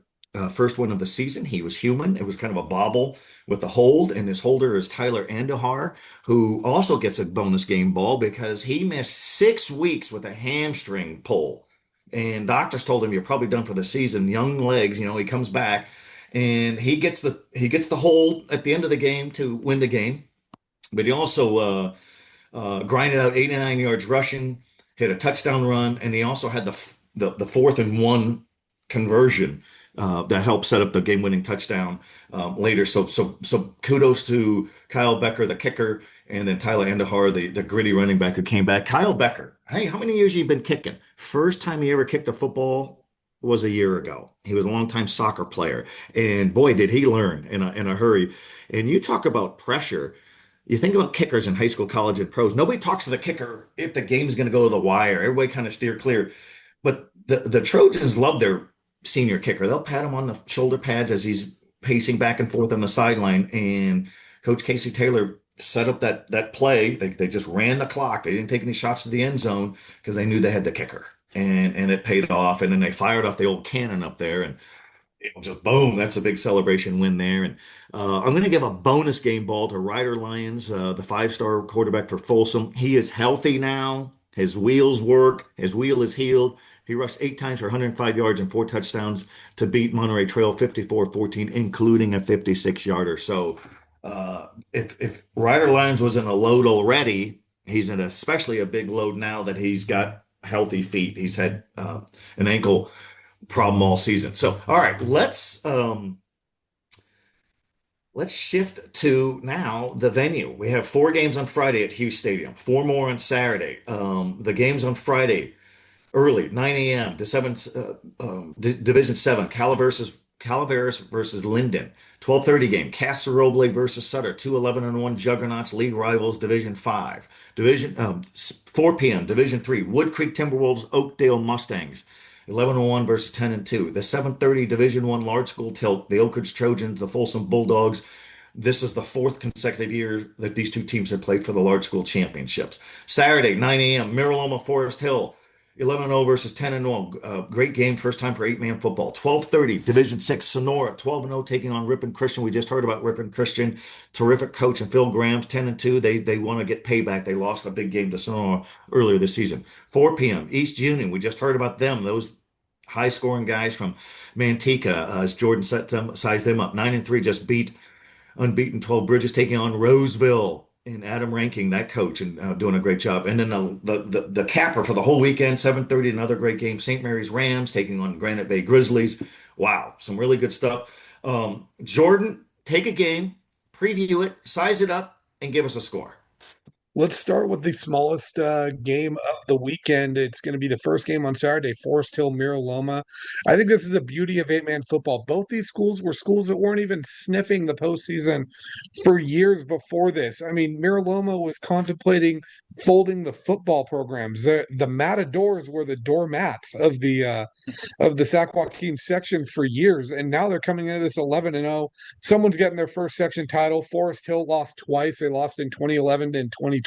first one of the season. He was human. It was kind of a bobble with the hold, and his holder is Tyler Andahar, who also gets a bonus game ball because he missed 6 weeks with a hamstring pull. And doctors told him, you're probably done for the season. Young legs, he comes back, and he gets the hold at the end of the game to win the game. But he also grinded out 89 yards rushing, hit a touchdown run, and he also had the 4th and 1 conversion that helped set up the game-winning touchdown later. So kudos to Kyle Becker, the kicker, and then Tyler Andahar, the gritty running back who came back. Kyle Becker, hey, how many years have you been kicking? First time he ever kicked a football was a year ago. He was a longtime soccer player, and boy, did he learn in a hurry. And you talk about pressure. You think about kickers in high school, college, and pros. Nobody talks to the kicker if the game's going to go to the wire. Everybody kind of steer clear. But the Trojans love their senior kicker. They'll pat him on the shoulder pads as he's pacing back and forth on the sideline. And Coach Casey Taylor set up that play. They just ran the clock. They didn't take any shots to the end zone because they knew they had the kicker. And it paid off. And then they fired off the old cannon up there. And it was just boom, that's a big celebration win there. And I'm going to give a bonus game ball to Ryder Lyons, the five-star quarterback for Folsom. He is healthy now. His wheels work. His wheel is healed. He rushed 8 times for 105 yards and 4 touchdowns to beat Monterey Trail 54-14, including a 56-yarder. So if Ryder Lyons was in a load already, he's in especially a big load now that he's got healthy feet. He's had an ankle problem all season. So, all right, let's shift to now the venue. We have 4 games on Friday at Hughes Stadium, 4 more on Saturday. The games on Friday early, 9 a.m. to 7, Division 7, Calaveras versus Linden. 12:30 game, Casa Roble versus Sutter, 2 11-1 juggernauts, league rivals, Division 5. 4 p.m., Division 3, Wood Creek Timberwolves, Oakdale Mustangs. 11-1 versus 10-2. The 7:30 Division 1 large school tilt, the Oak Ridge Trojans, the Folsom Bulldogs. This is the 4th consecutive year that these two teams have played for the large school championships. Saturday, 9 a.m., Miraloma Forest Hill, 11-0 versus 10-1. Great game, first time for 8-man football. 12:30 Division 6 Sonora, 12-0 taking on Ripon Christian. We just heard about Ripon Christian. Terrific coach and Phil Grams, 10-2. They want to get payback. They lost a big game to Sonora earlier this season. 4 p.m. East Union. We just heard about them. Those high-scoring guys from Manteca, as Jordan sized them up. 9-3 just beat unbeaten 12 Bridges, taking on Roseville and Adam Ranking, that coach, and doing a great job. And then the capper for the whole weekend, 7:30, another great game. St. Mary's Rams taking on Granite Bay Grizzlies. Wow, some really good stuff. Jordan, take a game, preview it, size it up, and give us a score. Let's start with the smallest game of the weekend. It's going to be the first game on Saturday, Forest Hill, Mira Loma. I think this is a beauty of 8-man football. Both these schools were schools that weren't even sniffing the postseason for years before this. I mean, Mira Loma was contemplating folding the football programs. The Matadors were the doormats of the Sac-Joaquin section for years, and now they're coming into this 11-0. Someone's getting their first section title. Forest Hill lost twice. They lost in 2011 and 2012.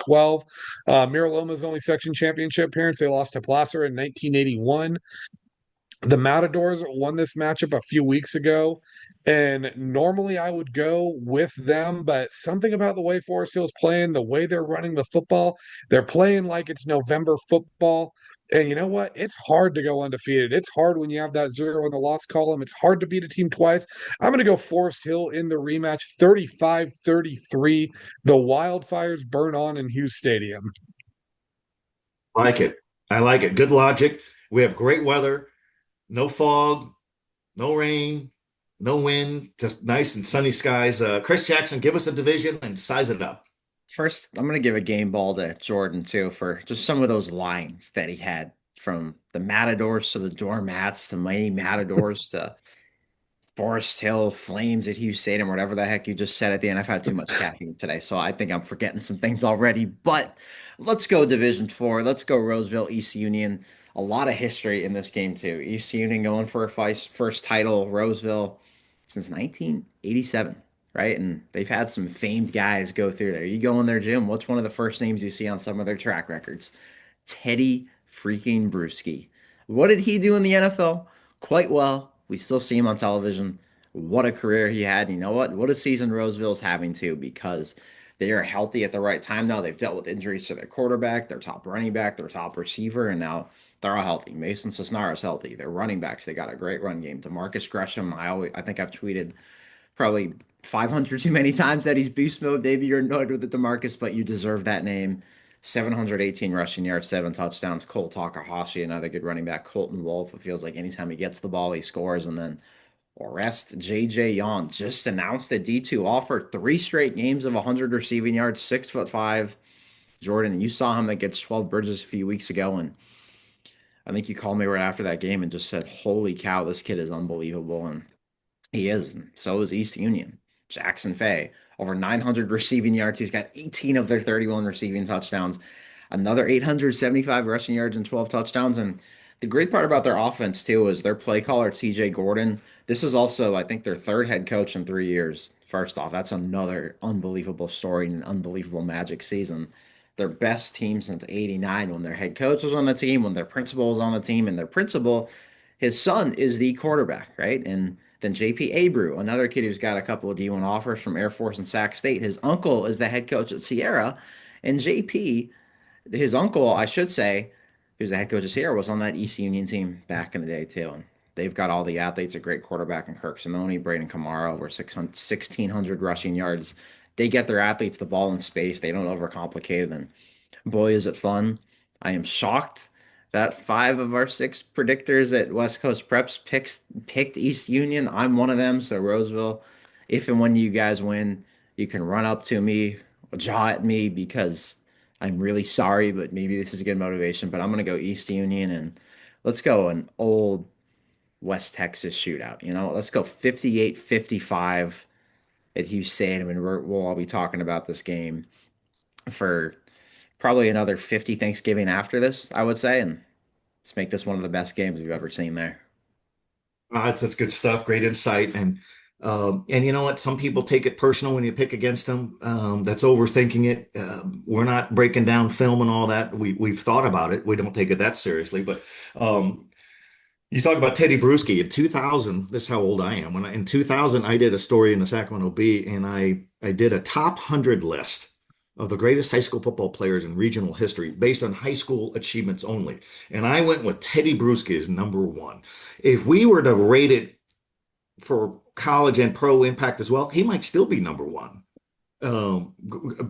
Mira Loma's only section championship appearance. They lost to Placer in 1981. The Matadors won this matchup a few weeks ago, and normally I would go with them, but something about the way Forest Hill's playing, the way they're running the football, they're playing like it's November football. And you know what? It's hard to go undefeated. It's hard when you have that 0 in the loss column. It's hard to beat a team twice. I'm going to go Forest Hill in the rematch, 35-33. The Wildfires burn on in Hughes Stadium. I like it. I like it. Good logic. We have great weather. No fog, no rain, no wind, just nice and sunny skies. Chris Jackson, give us a division and size it up. First, I'm going to give a game ball to Jordan, too, for just some of those lines that he had, from the Matadors to the Doormats to Mighty Matadors to Forest Hill Flames at Hughes Stadium, whatever the heck you just said at the end. I've had too much caffeine today, so I think I'm forgetting some things already. But let's go Division 4. Let's go Roseville, East Union. A lot of history in this game, too. East Union going for a first title, Roseville since 1987, right? And they've had some famed guys go through there. You go in there, Jim, what's one of the first names you see on some of their track records? Teddy freaking Bruschi. What did he do in the NFL? Quite well. We still see him on television. What a career he had. And you know what? What a season Roseville's having, too, because they are healthy at the right time now. They've dealt with injuries to their quarterback, their top running back, their top receiver, and now they're all healthy. Mason Cisneros healthy. They're running backs. They got a great run game. DeMarcus Gresham, I think I've tweeted probably 500 too many times that he's beast mode. Maybe you're annoyed with it, DeMarcus, but you deserve that name. 718 rushing yards, 7 touchdowns. Cole Takahashi, another good running back. Colton Wolf, it feels like anytime he gets the ball, he scores. And then Orest JJ Yon just announced a D2 offer, 3 straight games of 100 receiving yards, 6'5". Jordan, you saw him against 12 Bridges a few weeks ago, and I think you called me right after that game and just said, "Holy cow, this kid is unbelievable." And he is. And so is East Union. Jackson Fay, over 900 receiving yards. He's got 18 of their 31 receiving touchdowns, another 875 rushing yards and 12 touchdowns. And the great part about their offense, too, is their play caller, TJ Gordon. This is also, I think, their third head coach in 3 years. First off, that's another unbelievable story and unbelievable magic season. Their best team since '89 when their head coach was on the team, when their principal was on the team, and their principal, his son, is the quarterback, right? And then JP Abreu, another kid who's got a couple of D1 offers from Air Force and Sac State. His uncle is the head coach at Sierra. And JP, his uncle, I should say, who's the head coach of Sierra, was on that East Union team back in the day, too. And they've got all the athletes, a great quarterback in Kirk Simone, Braden Kamara, over 1,600 rushing yards. They get their athletes the ball in space. They don't overcomplicate it. And boy, is it fun. I am shocked that 5 of our 6 predictors at West Coast Preps picked East Union. I'm one of them. So Roseville, if and when you guys win, you can run up to me, jaw at me because I'm really sorry, but maybe this is a good motivation. But I'm gonna go East Union and let's go an old West Texas shootout. Let's go 58-55 at Hugh Stadium, and we'll all be talking about this game for probably another 50 Thanksgiving after this, I would say, and let's make this one of the best games we've ever seen there. That's good stuff. Great insight. And you know what? Some people take it personal when you pick against them. That's overthinking it. We're not breaking down film and all that. We've thought about it. We don't take it that seriously. But you talk about Teddy Bruschi in 2000. This is how old I am. In 2000, I did a story in the Sacramento Bee, and I did a top 100 list of the greatest high school football players in regional history based on high school achievements only. And I went with Teddy Bruschi as number one. If we were to rate it for college and pro impact as well, he might still be number one.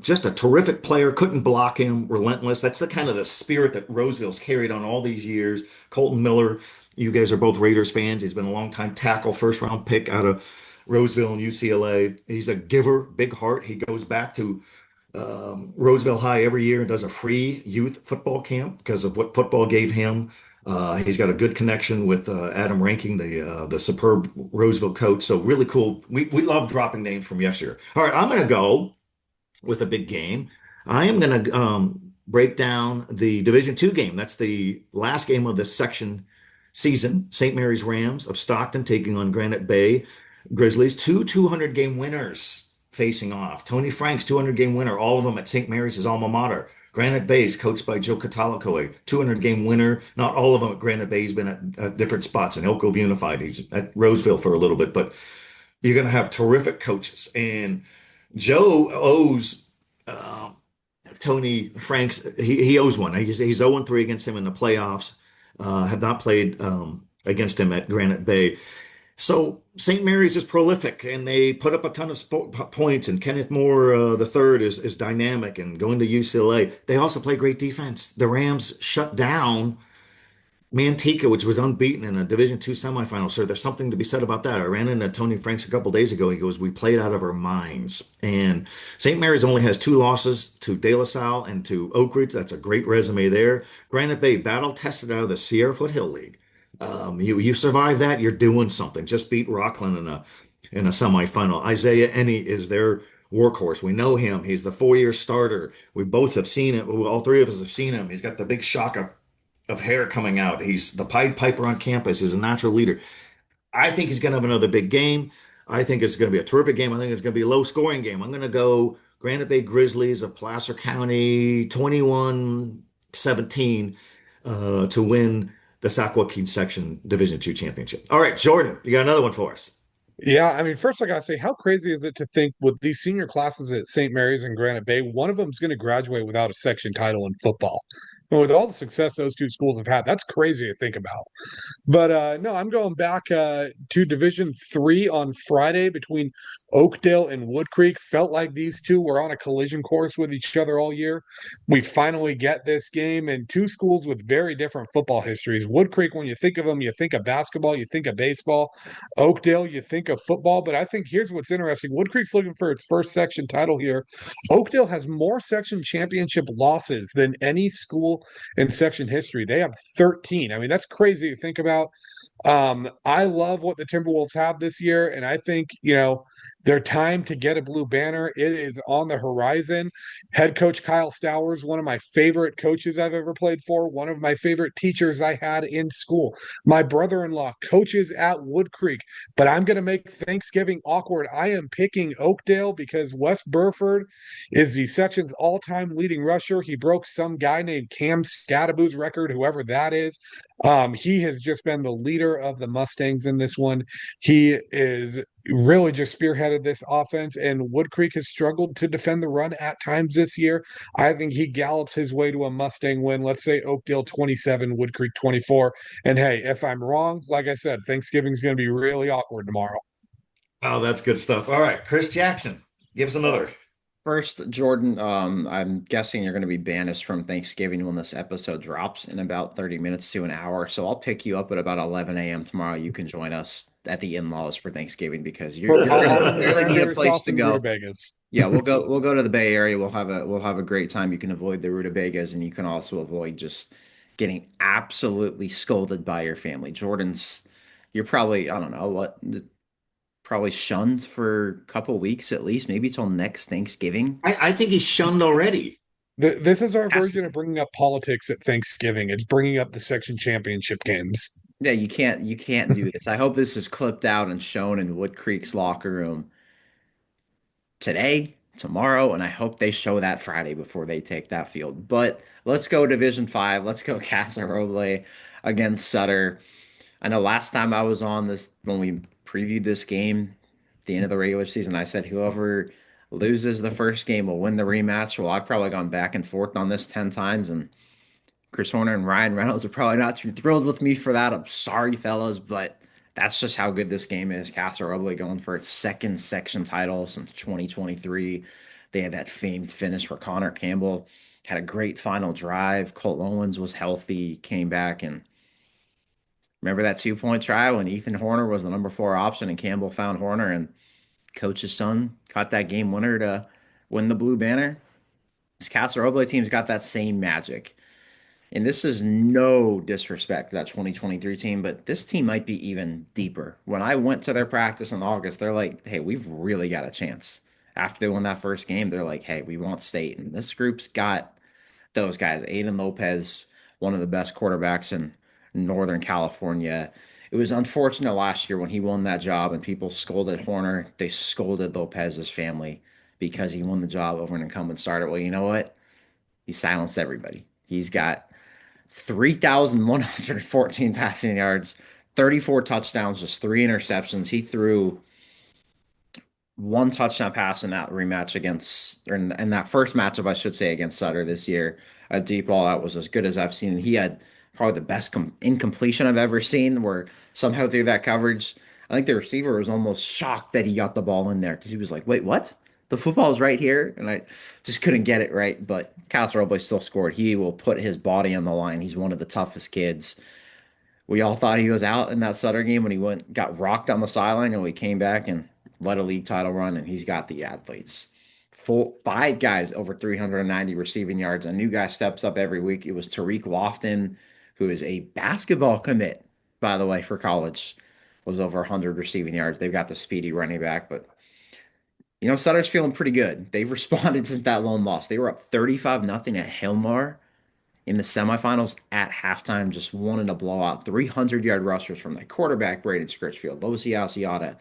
Just a terrific player, couldn't block him, relentless. That's the kind of the spirit that Roseville's carried on all these years. Colton Miller, you guys are both Raiders fans. He's been a long time tackle, first round pick out of Roseville and UCLA. He's a giver, big heart. He goes back to Roseville High every year and does a free youth football camp because of what football gave him. He's got a good connection with Adam Ranking, the superb Roseville coach. So really cool. We love dropping names from yesteryear. All right, I'm going to go with a big game. I am going to break down the Division II game. That's the last game of this section season. St. Mary's Rams of Stockton taking on Granite Bay Grizzlies. Two 200-game winners facing off. Tony Frank's 200-game winner, all of them at St. Mary's, his alma mater. Granite Bay is coached by Joe Catalico, 200-game winner. Not all of them at Granite Bay. He's been at different spots in Elk Grove Unified. He's at Roseville for a little bit, but you're going to have terrific coaches. And Joe owes Tony Franks, he owes one. He's 0-3 against him in the playoffs. Have not played against him at Granite Bay. So St. Mary's is prolific, and they put up a ton of points. And Kenneth Moore the third is dynamic and going to UCLA. They also play great defense. The Rams shut down Manteca, which was unbeaten in a Division II semifinal. So there's something to be said about that. I ran into Tony Franks a couple days ago. He goes, "We played out of our minds." And St. Mary's only has 2 losses to De La Salle and to Oak Ridge. That's a great resume there. Granite Bay battle tested out of the Sierra Foothill League. You survive that, you're doing something. Just beat Rockland in a semifinal. Isaiah Enney is their workhorse. We know him. He's the 4-year starter. We both have seen it. All 3 of us have seen him. He's got the big shock of hair coming out. He's the Pied Piper on campus. He's a natural leader. I think he's going to have another big game. I think it's going to be a terrific game. I think it's going to be a low scoring game. I'm going to go Granite Bay Grizzlies of Placer County 21-17 to win the Sac-Joaquin Section Division II championship. All right, Jordan, you got another one for us. Yeah, I mean, first I gotta say, how crazy is it to think with these senior classes at St. Mary's and Granite Bay, one of them is going to graduate without a section title in football? And with all the success those two schools have had, that's crazy to think about. But no, I'm going back to Division 3 on Friday between Oakdale and Wood Creek. Felt like these two were on a collision course with each other all year. We finally get this game, and two schools with very different football histories. Wood Creek, when you think of them, you think of basketball, you think of baseball. Oakdale, you think of football. But I think here's what's interesting: Wood Creek's looking for its first section title here. Oakdale has more section championship losses than any school in section history. They have 13. I mean, that's crazy to think about. I love what the Timberwolves have this year, and I think, their time to get a blue banner, it is on the horizon. Head coach Kyle Stowers, one of my favorite coaches I've ever played for, one of my favorite teachers I had in school. My brother-in-law coaches at Wood Creek, but I'm going to make Thanksgiving awkward. I am picking Oakdale because Wes Burford is the section's all-time leading rusher. He broke some guy named Cam Scadaboo's record, whoever that is. He has just been the leader of the Mustangs in this one. He is really just spearheaded this offense, and Wood Creek has struggled to defend the run at times this year. I think he gallops his way to a Mustang win. Let's say Oakdale 27, Wood Creek 24. And hey, if I'm wrong, like I said, Thanksgiving's going to be really awkward tomorrow. Oh, that's good stuff. All right, Chris Jackson, give us another. First, Jordan, I'm guessing you're going to be banished from Thanksgiving when this episode drops in about 30 minutes to an hour. So I'll pick you up at about 11 a.m. tomorrow. You can join us at the in-laws for Thanksgiving because you're I'll gonna really need a place to go. Rutabagas. Yeah, we'll go to the Bay Area. We'll have a great time. You can avoid the rutabagas, and you can also avoid just getting absolutely scolded by your family. You're probably, I don't know what, probably shunned for a couple weeks at least, maybe till next Thanksgiving. I think he's shunned already. This is our Has version to of bringing up politics at Thanksgiving. It's bringing up the section championship games. Yeah, you can't do this. I hope this is clipped out and shown in Wood Creek's locker room today, tomorrow, and I hope they show that Friday before they take that field. But let's go Division 5. Let's go Casa Roble against Sutter. I know last time I was on this when we previewed this game, at the end of the regular season, I said whoever loses the first game will win the rematch. Well, I've probably gone back and forth on this 10 times, and Chris Horner and Ryan Reynolds are probably not too thrilled with me for that. I'm sorry, fellas, but that's just how good this game is. Casa Roble going for its second section title since 2023. They had that famed finish where Connor Campbell had a great final drive. Colt Owens was healthy, came back, and remember that 2-point try when Ethan Horner was the number 4 option and Campbell found Horner and coach's son caught that game winner to win the blue banner? This Casa Roble team's got that same magic. And this is no disrespect to that 2023 team, but this team might be even deeper. When I went to their practice in August, they're like, hey, we've really got a chance. After they won that first game, they're like, hey, we want state. And this group's got those guys. Aiden Lopez, one of the best quarterbacks in Northern California. It was unfortunate last year when he won that job and people scolded Horner. They scolded Lopez's family because he won the job over an incumbent starter. Well, you know what? He silenced everybody. He's got 3,114 passing yards, 34 touchdowns, just 3 interceptions. He threw one touchdown pass in that rematch or in that first matchup, I should say, against Sutter this year. A deep ball that was as good as I've seen. He had probably the best incompletion I've ever seen, where somehow through that coverage, I think the receiver was almost shocked that he got the ball in there because he was like, wait, what? The football's right here. And I just couldn't get it right. But Casa Roble still scored. He will put his body on the line. He's one of the toughest kids. We all thought he was out in that Sutter game when got rocked on the sideline, and we came back and led a league title run, and he's got the athletes. 5 guys over 390 receiving yards. A new guy steps up every week. It was Tariq Lofton, who is a basketball commit, by the way, for college, was over 100 receiving yards. They've got the speedy running back, but Sutter's feeling pretty good. They've responded since that lone loss. They were up 35-0 at Hillmar in the semifinals at halftime, just won in a blowout. 300-yard rushers from their quarterback, Braden Scritchfield. Losi Asiata,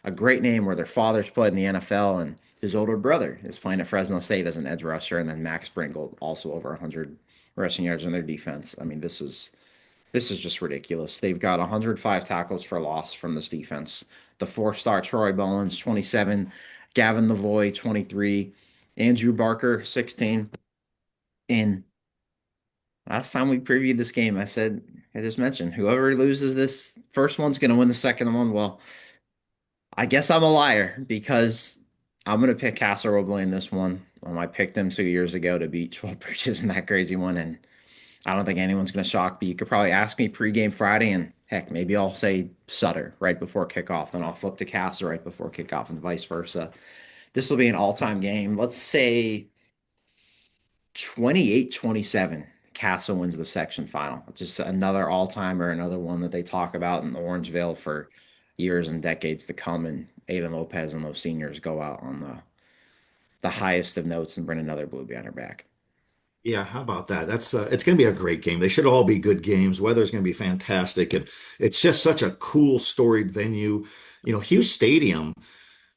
a great name where their father's played in the NFL, and his older brother is playing at Fresno State as an edge rusher, and then Max Springle, also over 100 rushing yards in their defense. I mean, this is just ridiculous. They've got 105 tackles for loss from this defense. The 4-star Troy Bowens, 27. Gavin Lavoie, 23. Andrew Barker, 16. And Last time we previewed this game, I just mentioned whoever loses this first one's going to win the second one. Well, I guess I'm a liar because I'm going to pick Castle Roble in this one. I picked them 2 years ago to beat 12 Bridges in that crazy one, and I don't think anyone's going to shock me. You could probably ask me pregame Friday, and heck, maybe I'll say Sutter right before kickoff, then I'll flip to Castle right before kickoff, and vice versa. This will be an all-time game. Let's say 28-27. Castle wins the section final. Just another all-timer, another one that they talk about in Orangeville for years and decades to come. And Aiden Lopez and those seniors go out on the highest of notes and bring another blue banner back. Yeah, how about that? That's it's going to be a great game. They should all be good games. Weather's going to be fantastic, and it's just such a cool, storied venue. Hughes Stadium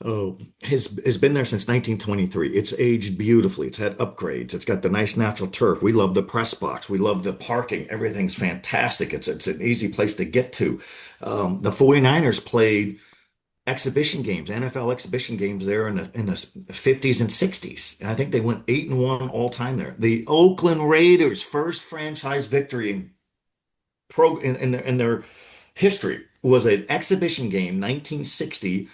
has been there since 1923. It's aged beautifully. It's had upgrades. It's got the nice natural turf. We love the press box. We love the parking. Everything's fantastic. It's an easy place to get to. The 49ers played exhibition games, NFL exhibition games there in the 50s and 60s. And I think they went 8-1 all time there. The Oakland Raiders' first franchise victory in their history was an exhibition game, 1960,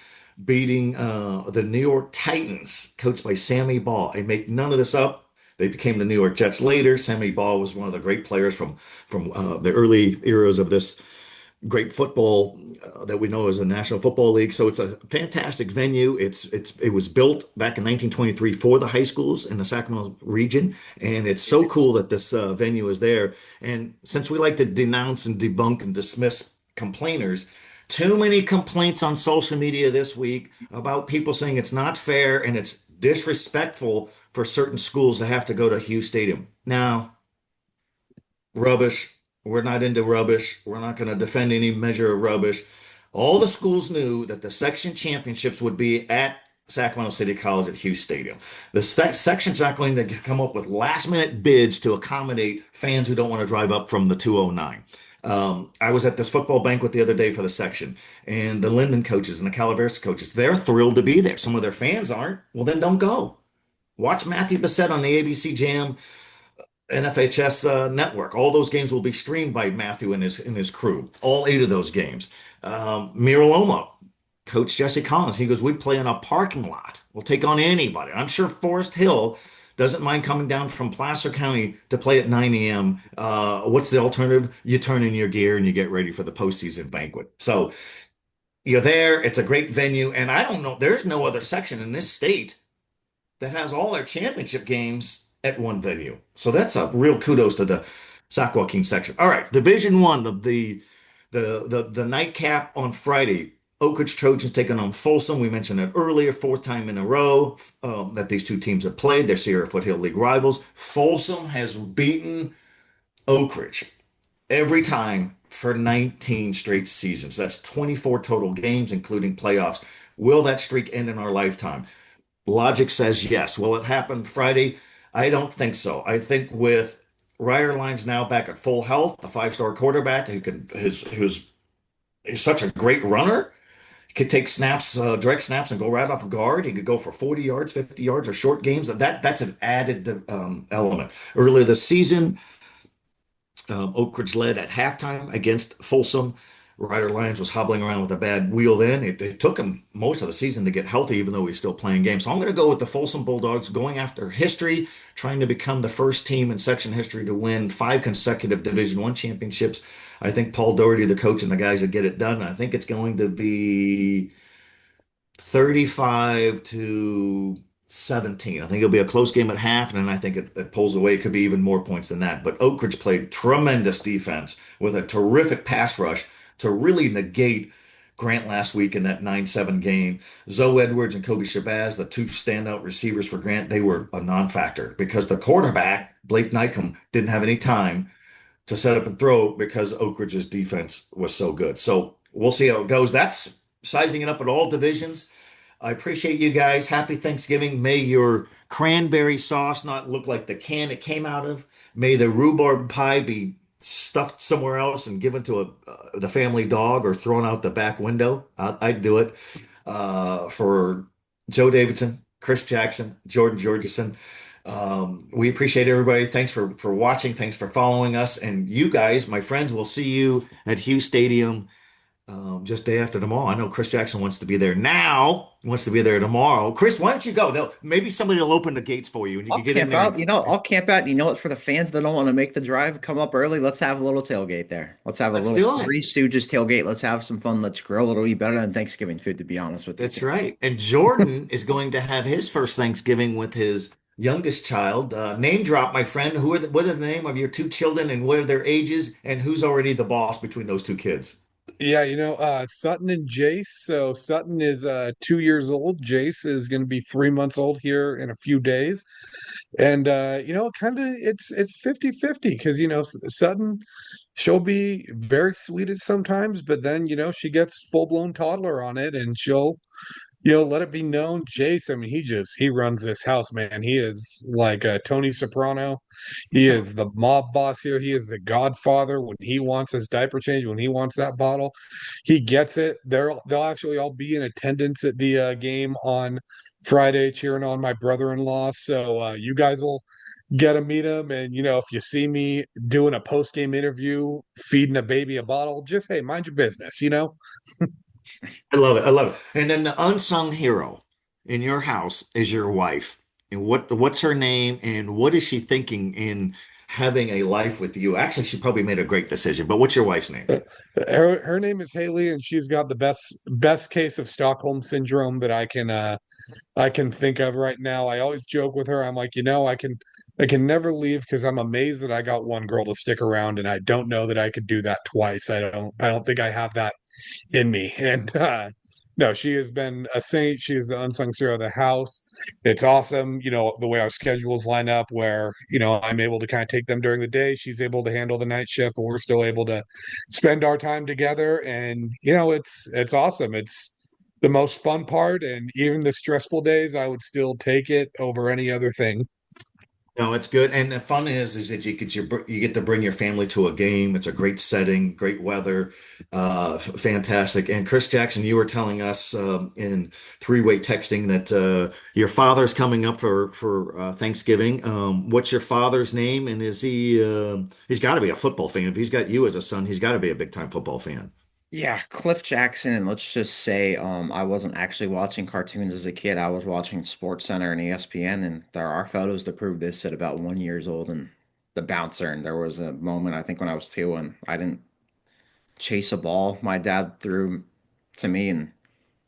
beating the New York Titans, coached by Sammy Baugh. I make none of this up. They became the New York Jets later. Sammy Baugh was one of the great players from the early eras of this great football that we know as the National Football League. So it's a fantastic venue. It was built back in 1923 for the high schools in the Sacramento region, and it's so cool that this venue is there. And since we like to denounce and debunk and dismiss complainers, too many complaints on social media this week about people saying it's not fair and it's disrespectful for certain schools to have to go to Hughes Stadium. Now, rubbish. We're not into rubbish. We're not going to defend any measure of rubbish. All the schools knew that the section championships would be at Sacramento City College at Hughes Stadium. The section's not going to come up with last minute bids to accommodate fans who don't want to drive up from the 209. I was at this football banquet the other day for the section, and the Linden coaches and the Calaveras coaches, they're thrilled to be there. Some of their fans aren't. Well, then don't go. Watch Matthew Bissett on the ABC Jam NFHS network. All those games will be streamed by Matthew and his crew. All 8 of those games. Miraloma, Coach Jesse Collins, he goes, we play in a parking lot. We'll take on anybody. I'm sure Forest Hill doesn't mind coming down from Placer County to play at 9 a.m. What's the alternative? You turn in your gear and you get ready for the postseason banquet. So you're there. It's a great venue. And I don't know, there's no other section in this state that has all their championship games at one venue. So that's a real kudos to the Sac-Joaquin section. All right, Division One, the nightcap on Friday. Oak Ridge Trojans taking on Folsom. We mentioned it earlier, 4th time in a row that these two teams have played. They're Sierra Foothill League rivals. Folsom has beaten Oak Ridge every time for 19 straight seasons. That's 24 total games, including playoffs. Will that streak end in our lifetime? Logic says yes. Will it happen Friday? I don't think so. I think with Ryder Lyons now back at full health, the 5-star quarterback who's such a great runner, he could take snaps, direct snaps, and go right off a guard. He could go for 40 yards, 50 yards, or short games. That's an added element. Earlier this season, Oak Ridge led at halftime against Folsom. Ryder Lyons was hobbling around with a bad wheel then. It took him most of the season to get healthy, even though he's still playing games. So I'm going to go with the Folsom Bulldogs going after history, trying to become the first team in section history to win 5 consecutive Division I championships. I think Paul Doherty, the coach, and the guys would get it done. I think it's going to be 35-17. I think it'll be a close game at half, and then I think it pulls away. It could be even more points than that. But Oak Ridge played tremendous defense with a terrific pass rush to really negate Grant last week in that 9-7 game. Zoe Edwards and Kobe Shabazz, the 2 standout receivers for Grant, they were a non-factor because the quarterback, Blake Nycomb, didn't have any time to set up and throw because Oak Ridge's defense was so good. So we'll see how it goes. That's sizing it up at all divisions. I appreciate you guys. Happy Thanksgiving. May your cranberry sauce not look like the can it came out of. May the rhubarb pie be stuffed somewhere else and given to the family dog or thrown out the back window. I'd do it. For Joe Davidson, Chris Jackson, Jordan Georgeson, We appreciate everybody. Thanks for watching. Thanks for following us. And you guys, my friends, we'll see you at Hughes Stadium just day after tomorrow. I know Chris Jackson wants to be there now, wants to be there tomorrow. Chris, why don't you go? Maybe somebody will open the gates for you and you I'll can get in camp there. out. I'll camp out. You know what? For the fans that don't want to make the drive, come up early. Let's have a little tailgate there. Let's have a Let's little do it. Three Stooges tailgate. Let's have some fun. Let's grill. It'll be better than Thanksgiving food, to be honest with you, That's Tim. right. And Jordan is going to have his first Thanksgiving with his youngest child. Name drop, my friend. What are the name of your two children and what are their ages and who's already the boss between those two kids? Yeah, Sutton and Jace. So Sutton is 2 years old. Jace is going to be 3 months old here in a few days. And kind of it's 50-50 because Sutton, she'll be very sweet at sometimes, but then she gets full-blown toddler on it and she'll let it be known. Jace, I mean, he runs this house, man. He is like Tony Soprano. He is the mob boss here. He is the godfather. When he wants his diaper change, when he wants that bottle, he gets it. They'll actually all be in attendance at the game on Friday, cheering on my brother-in-law. So you guys will get to meet him. And if you see me doing a post-game interview, feeding a baby a bottle, just hey, mind your business. I love it. I love it. And then the unsung hero in your house is your wife. And what's her name and what is she thinking in having a life with you? Actually, she probably made a great decision, but what's your wife's name? Her name is Haley, and she's got the best case of Stockholm syndrome that I can think of right now. I always joke with her. I'm like, I can never leave because I'm amazed that I got one girl to stick around, and I don't know that I could do that twice. I don't think I have that in me. And no, she has been a saint. She is the unsung hero of the house. It's awesome, the way our schedules line up where, I'm able to kind of take them during the day. She's able to handle the night shift, but we're still able to spend our time together. And, it's awesome. It's the most fun part. And even the stressful days, I would still take it over any other thing. No, it's good. And the fun is that you get to bring your family to a game. It's a great setting, great weather, fantastic. And Chris Jackson, you were telling us in three-way texting that your father's coming up for Thanksgiving. What's your father's name? And is he's got to be a football fan. If he's got you as a son, he's got to be a big time football fan. Yeah, Cliff Jackson, and let's just say, I wasn't actually watching cartoons as a kid. I was watching Sports Center and ESPN, and there are photos to prove this at about 1 years old and the bouncer. And there was a moment, I think, when I was two, and I didn't chase a ball. My dad threw to me, and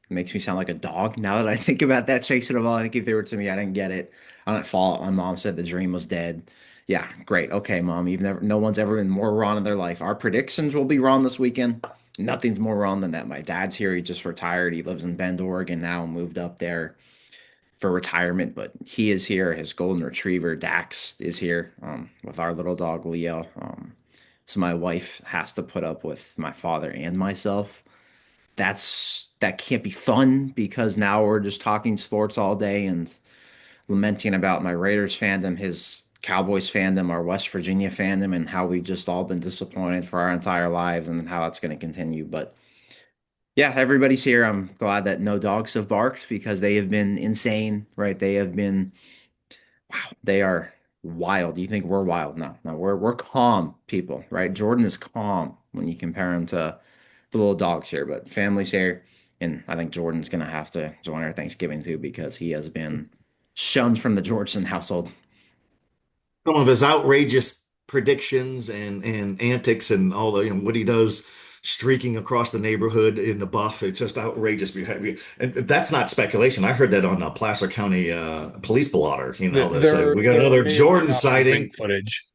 it makes me sound like a dog. Now that I think about that, chasing a ball, I think he threw it to me. I didn't get it. I didn't fall. My mom said the dream was dead. Yeah, great. Okay, mom. No one's ever been more wrong in their life. Our predictions will be wrong this weekend. Nothing's more wrong than that. My dad's here. He just retired. He lives in Bend, Oregon now, moved up there for retirement, but he is here. His golden retriever, Dax, is here with our little dog, Leo. So my wife has to put up with my father and myself. That can't be fun because now we're just talking sports all day and lamenting about my Raiders fandom, his Cowboys fandom, our West Virginia fandom, and how we've just all been disappointed for our entire lives and how that's going to continue. But yeah, everybody's here. I'm glad that no dogs have barked because they have been insane, right? They have been, wow, they are wild. You think we're wild? No, no, we're calm people, right? Jordan is calm when you compare him to the little dogs here, but family's here. And I think Jordan's going to have to join our Thanksgiving too because he has been shunned from the Georgeson household. Some of his outrageous predictions and antics and all the what he does streaking across the neighborhood in the buff. It's just outrageous behavior. And that's not speculation. I heard that on Placer County police blotter. So There, we got there another may or may Jordan not be ring sighting. footage.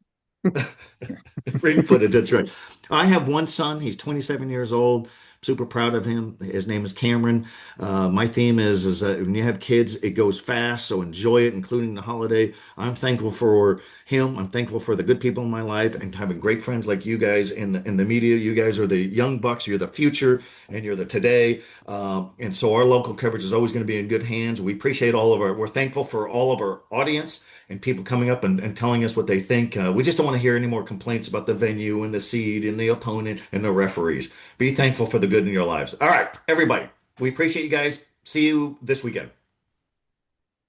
Ring footage, that's right. I have one son. He's 27 years old. Super proud of him. His name is Cameron. My theme is that when you have kids, it goes fast, so enjoy it, including the holiday. I'm thankful for him. I'm thankful for the good people in my life and having great friends like you guys in the media. You guys are the young bucks. You're the future, and you're the today. And so our local coverage is always going to be in good hands. We appreciate we're thankful for all of our audience and people coming up and telling us what they think. We just don't want to hear any more complaints about the venue and the seed and the opponent and the referees. Be thankful for the good in your lives. All right, everybody. We appreciate you guys. See you this weekend.